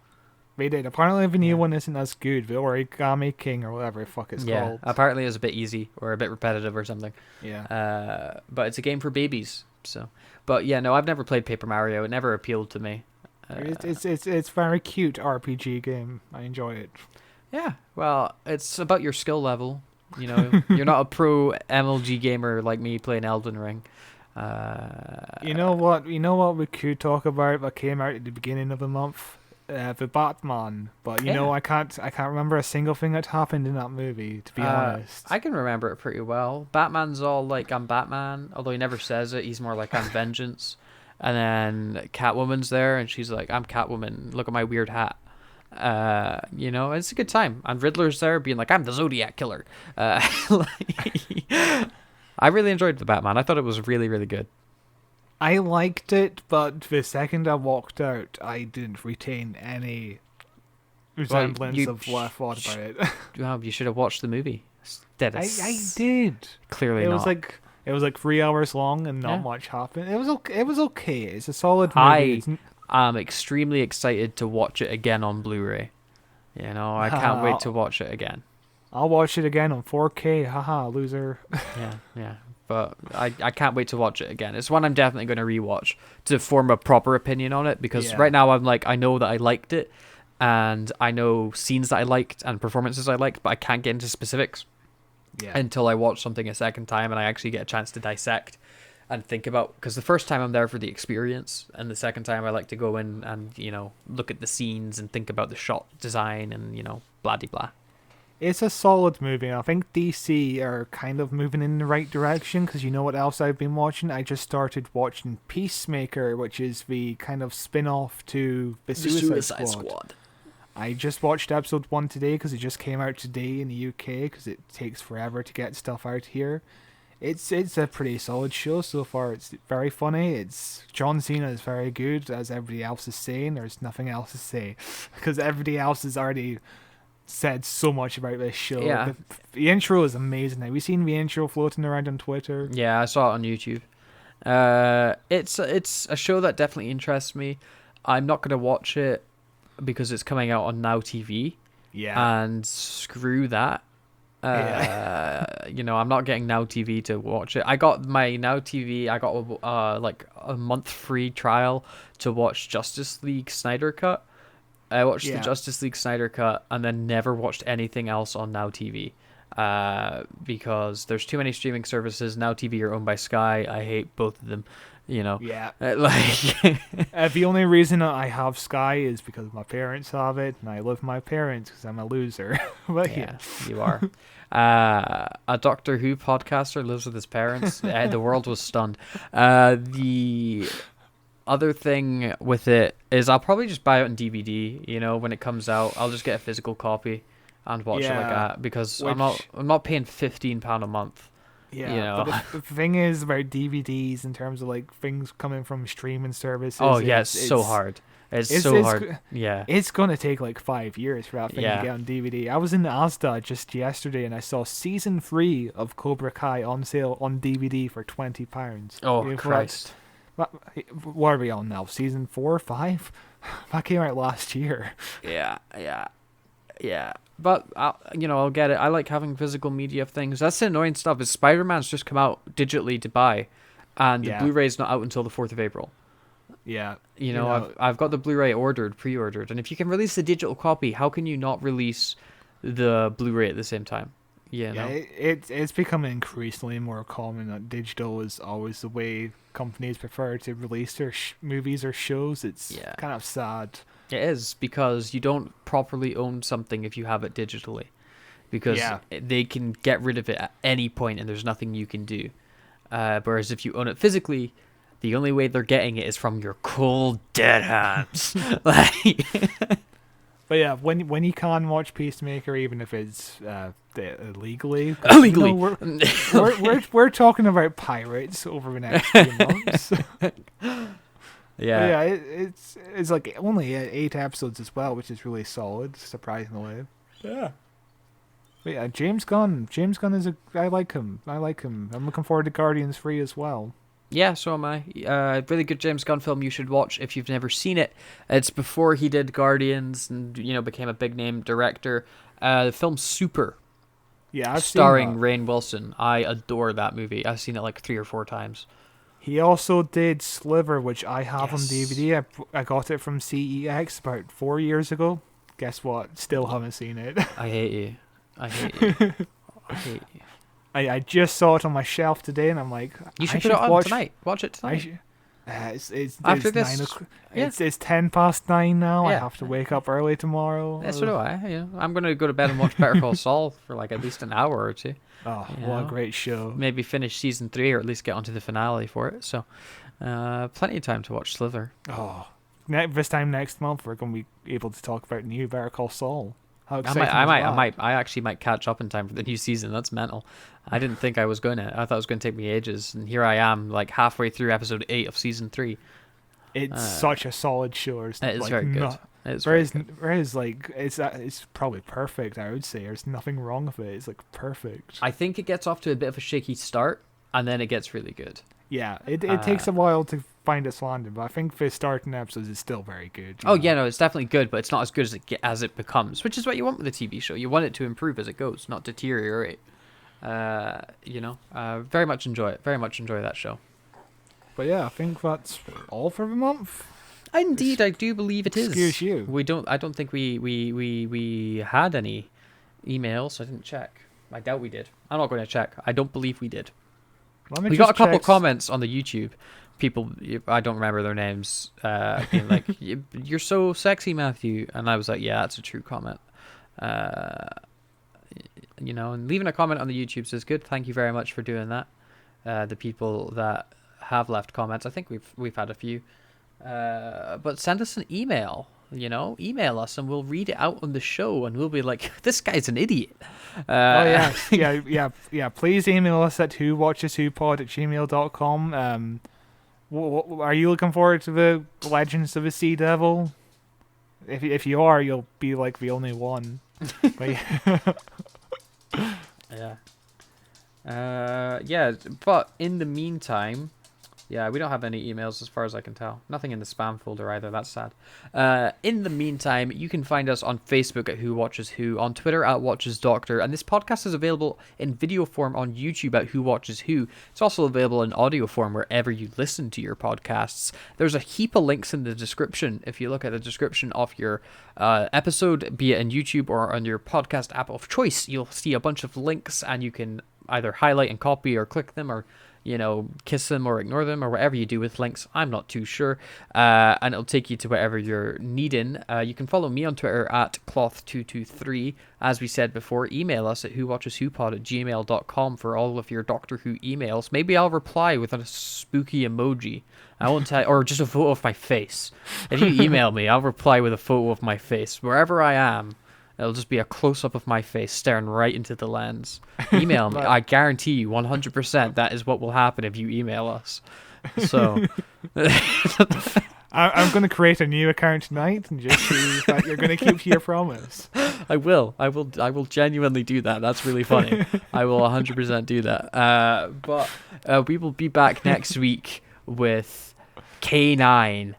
Speaker 2: They did. Apparently the new one isn't as good. The Origami King or whatever the fuck it's called.
Speaker 1: Yeah, apparently it's a bit easy or a bit repetitive or something.
Speaker 2: Yeah.
Speaker 1: But it's a game for babies. So, but yeah, no, I've never played Paper Mario. It never appealed to me.
Speaker 2: It's very cute RPG game. I enjoy it.
Speaker 1: Yeah, well, it's about your skill level. You know, you're not a pro MLG gamer like me playing Elden Ring.
Speaker 2: You know what we could talk about that came out at the beginning of the month? the Batman, but
Speaker 1: Yeah.
Speaker 2: I can't remember a single thing that happened in that movie, to be honest.
Speaker 1: I can remember it pretty well. Batman's all like, I'm Batman, although he never says it. He's more like, I'm Vengeance. And then Catwoman's there, and she's like, I'm Catwoman. Look at my weird hat. It's a good time. And Riddler's there being like, I'm the Zodiac Killer. I really enjoyed the Batman. I thought it was really, really good.
Speaker 2: I liked it, but the second I walked out, I didn't retain any resemblance of what I thought about it.
Speaker 1: Well, you should have watched the movie.
Speaker 2: I did.
Speaker 1: Clearly
Speaker 2: it
Speaker 1: not.
Speaker 2: It was like 3 hours long and not much happened. It was okay. It was okay. It's a solid movie.
Speaker 1: I'm extremely excited to watch it again on Blu-ray. I can't wait to watch it again.
Speaker 2: I'll watch it again on 4K. Haha, loser.
Speaker 1: Yeah. But I can't wait to watch it again. It's one I'm definitely going to rewatch to form a proper opinion on it, because right now I'm like, I know that I liked it, and I know scenes that I liked and performances I liked, but I can't get into specifics until I watch something a second time and I actually get a chance to dissect and think about, because the first time I'm there for the experience, and the second time I like to go in and look at the scenes and think about the shot design and blah de blah.
Speaker 2: It's a solid movie. I think DC are kind of moving in the right direction, because you know what else I've been watching? I just started watching Peacemaker, which is the kind of spin-off to the Suicide Squad. I just watched episode 1 today because it just came out today in the UK, because it takes forever to get stuff out here. It's a pretty solid show so far. It's very funny. John Cena is very good, as everybody else is saying. There's nothing else to say, because everybody else has already said so much about this show.
Speaker 1: Yeah.
Speaker 2: The intro is amazing. Have you seen the intro floating around on Twitter?
Speaker 1: Yeah, I saw it on YouTube. It's a show that definitely interests me. I'm not going to watch it because it's coming out on Now TV.
Speaker 2: Yeah.
Speaker 1: And screw that. I'm not getting Now TV to watch it. I got my Now TV. I got like a month free trial to watch Justice League Snyder Cut. I watched the Justice League Snyder Cut and then never watched anything else on Now TV, because there's too many streaming services. Now TV are owned by Sky. I hate both of them.
Speaker 2: Yeah. The only reason I have Sky is because my parents have it, and I live with my parents because I'm a loser. But
Speaker 1: yeah, you are. A Doctor Who podcaster lives with his parents. The world was stunned. The other thing with it is I'll probably just buy it on DVD. When it comes out, I'll just get a physical copy and watch it like that, because I'm not paying £15 a month.
Speaker 2: Yeah, but the thing is about DVDs in terms of like things coming from streaming services.
Speaker 1: Oh yeah, it's so hard. It's so hard. Yeah,
Speaker 2: it's gonna take like 5 years for that thing to get on DVD. I was in Asda just yesterday and I saw season 3 of Cobra Kai on sale on DVD for £20.
Speaker 1: Oh Christ!
Speaker 2: What are we on now? Season 4 or 5? That came out last year.
Speaker 1: Yeah. But I'll get it. I like having physical media of things. That's the annoying stuff. Is Spider-Man's just come out digitally to buy, and the Blu-ray's not out until the 4th of April.
Speaker 2: Yeah.
Speaker 1: I've got the Blu-ray pre-ordered, and if you can release the digital copy, how can you not release the Blu-ray at the same time?
Speaker 2: It's becoming increasingly more common that digital is always the way companies prefer to release their movies or shows. It's kind of sad.
Speaker 1: It is, because you don't properly own something if you have it digitally, because they can get rid of it at any point and there's nothing you can do. Whereas if you own it physically, the only way they're getting it is from your cold, dead hands.
Speaker 2: But yeah, when you can watch Peacemaker, even if it's illegally, we're talking about pirates over the next few months.
Speaker 1: Yeah,
Speaker 2: it's like only 8 episodes as well, which is really solid, surprisingly.
Speaker 1: Yeah.
Speaker 2: But yeah, James Gunn is I like him. I'm looking forward to Guardians 3 as well.
Speaker 1: Yeah, so am I. Really good James Gunn film you should watch if you've never seen it. It's before he did Guardians and became a big name director. The film Super.
Speaker 2: Yeah, I've
Speaker 1: starring
Speaker 2: seen
Speaker 1: Rainn Wilson. I adore that movie. I've seen it like 3 or 4 times.
Speaker 2: He also did Sliver, which I have on DVD. I got it from CEX about 4 years ago. Guess what? Still haven't seen it.
Speaker 1: I hate you.
Speaker 2: I just saw it on my shelf today, and I'm like,
Speaker 1: you should put it on tonight. Watch it tonight.
Speaker 2: It's
Speaker 1: After
Speaker 2: 9
Speaker 1: this,
Speaker 2: o'clock.
Speaker 1: yeah.
Speaker 2: It's 10 past 9 now. I
Speaker 1: Yeah.
Speaker 2: have to wake up early tomorrow.
Speaker 1: Yeah, so do I. You know, I'm gonna go to bed and watch Better Call Saul for like at least an hour or two.
Speaker 2: Oh,
Speaker 1: You
Speaker 2: what a
Speaker 1: know?
Speaker 2: great show.
Speaker 1: Maybe finish season 3 or at least get onto the finale for it. So, plenty of time to watch Slither.
Speaker 2: Oh, this time next month we're going to be able to talk about new Better Call Saul. How
Speaker 1: I
Speaker 2: exciting is that?
Speaker 1: I actually might catch up in time for the new season. That's mental. I didn't think I was going to. I thought it was going to take me ages, and here I am, like halfway through episode 8 of season 3.
Speaker 2: It's such a solid show.
Speaker 1: It is very good.
Speaker 2: Whereas like it's probably perfect. I would say there's nothing wrong with it. It's like perfect.
Speaker 1: I think it gets off to a bit of a shaky start, and then it gets really good.
Speaker 2: Yeah, it takes a while to find its landing, but I think the starting episodes is still very good.
Speaker 1: Oh yeah, no, it's definitely good, but it's not as good as it becomes, which is what you want with a TV show. You want it to improve as it goes, not deteriorate. Very much enjoy it. Very much enjoy that show.
Speaker 2: But yeah, I think that's all for the month.
Speaker 1: Indeed, I do believe it is.
Speaker 2: Excuse you.
Speaker 1: I don't think we had any emails. I didn't check. I doubt we did. I'm not going to check. I don't believe we did. We got a couple comments on the YouTube. People, I don't remember their names, being like, "You're so sexy, Matthew," and I was like, "Yeah, that's a true comment." And leaving a comment on the YouTube is good. Thank you very much for doing that. The people that have left comments, I think we've had a few. But send us an email. Email us and we'll read it out on the show, and we'll be like, "This guy's an idiot."
Speaker 2: Yeah. Please email us at whowatcheswhopod@gmail.com. Are you looking forward to the Legends of the Sea Devil? If you are, you'll be like the only one. But
Speaker 1: in the meantime, yeah, we don't have any emails as far as I can tell. Nothing in the spam folder either. That's sad. In the meantime, you can find us on Facebook at Who Watches Who, on Twitter at Watches Doctor, and this podcast is available in video form on YouTube at Who Watches Who. It's also available in audio form wherever you listen to your podcasts. There's a heap of links in the description. If you look at the description of your episode, be it in YouTube or on your podcast app of choice, you'll see a bunch of links, and you can either highlight and copy or click them, or kiss them or ignore them, or whatever you do with links. I'm not too sure. And it'll take you to whatever you're needing. You can follow me on Twitter at cloth223. As we said before, email us at whowatcheswhopod@gmail.com for all of your Doctor Who emails. Maybe I'll reply with a spooky emoji. I won't tell, or just a photo of my face. If you email me, I'll reply with a photo of my face. Wherever I am, it'll just be a close-up of my face staring right into the lens. Email me. I guarantee you 100% that is what will happen if you email us. So
Speaker 2: I'm going to create a new account tonight and just see that you're going to keep to your promise.
Speaker 1: I will genuinely do that. That's really funny. I will 100% do that. But we will be back next week with K9.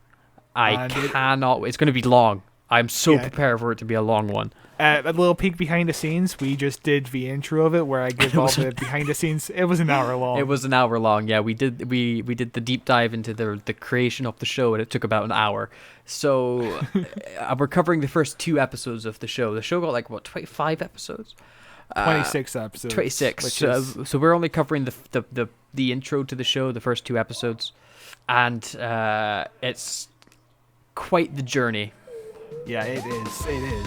Speaker 1: It's going to be long. I'm so prepared for it to be a long one.
Speaker 2: A little peek behind the scenes. We just did the intro of it, where I give all the behind the scenes. It was an hour long.
Speaker 1: It was an hour long. Yeah, we did the deep dive into the creation of the show, and it took about an hour. So we're covering the first 2 episodes of the show. The show got 25 episodes.
Speaker 2: 26 episodes.
Speaker 1: 26. So we're only covering the intro to the show, the first 2 episodes, and it's quite the journey.
Speaker 2: Yeah, it is. It is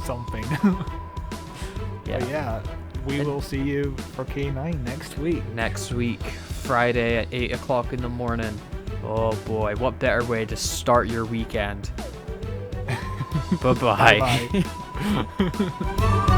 Speaker 2: something. We will see you for K9 next week.
Speaker 1: Next week, Friday at 8 o'clock in the morning. Oh boy, what better way to start your weekend? Bye-bye.
Speaker 2: Bye-bye.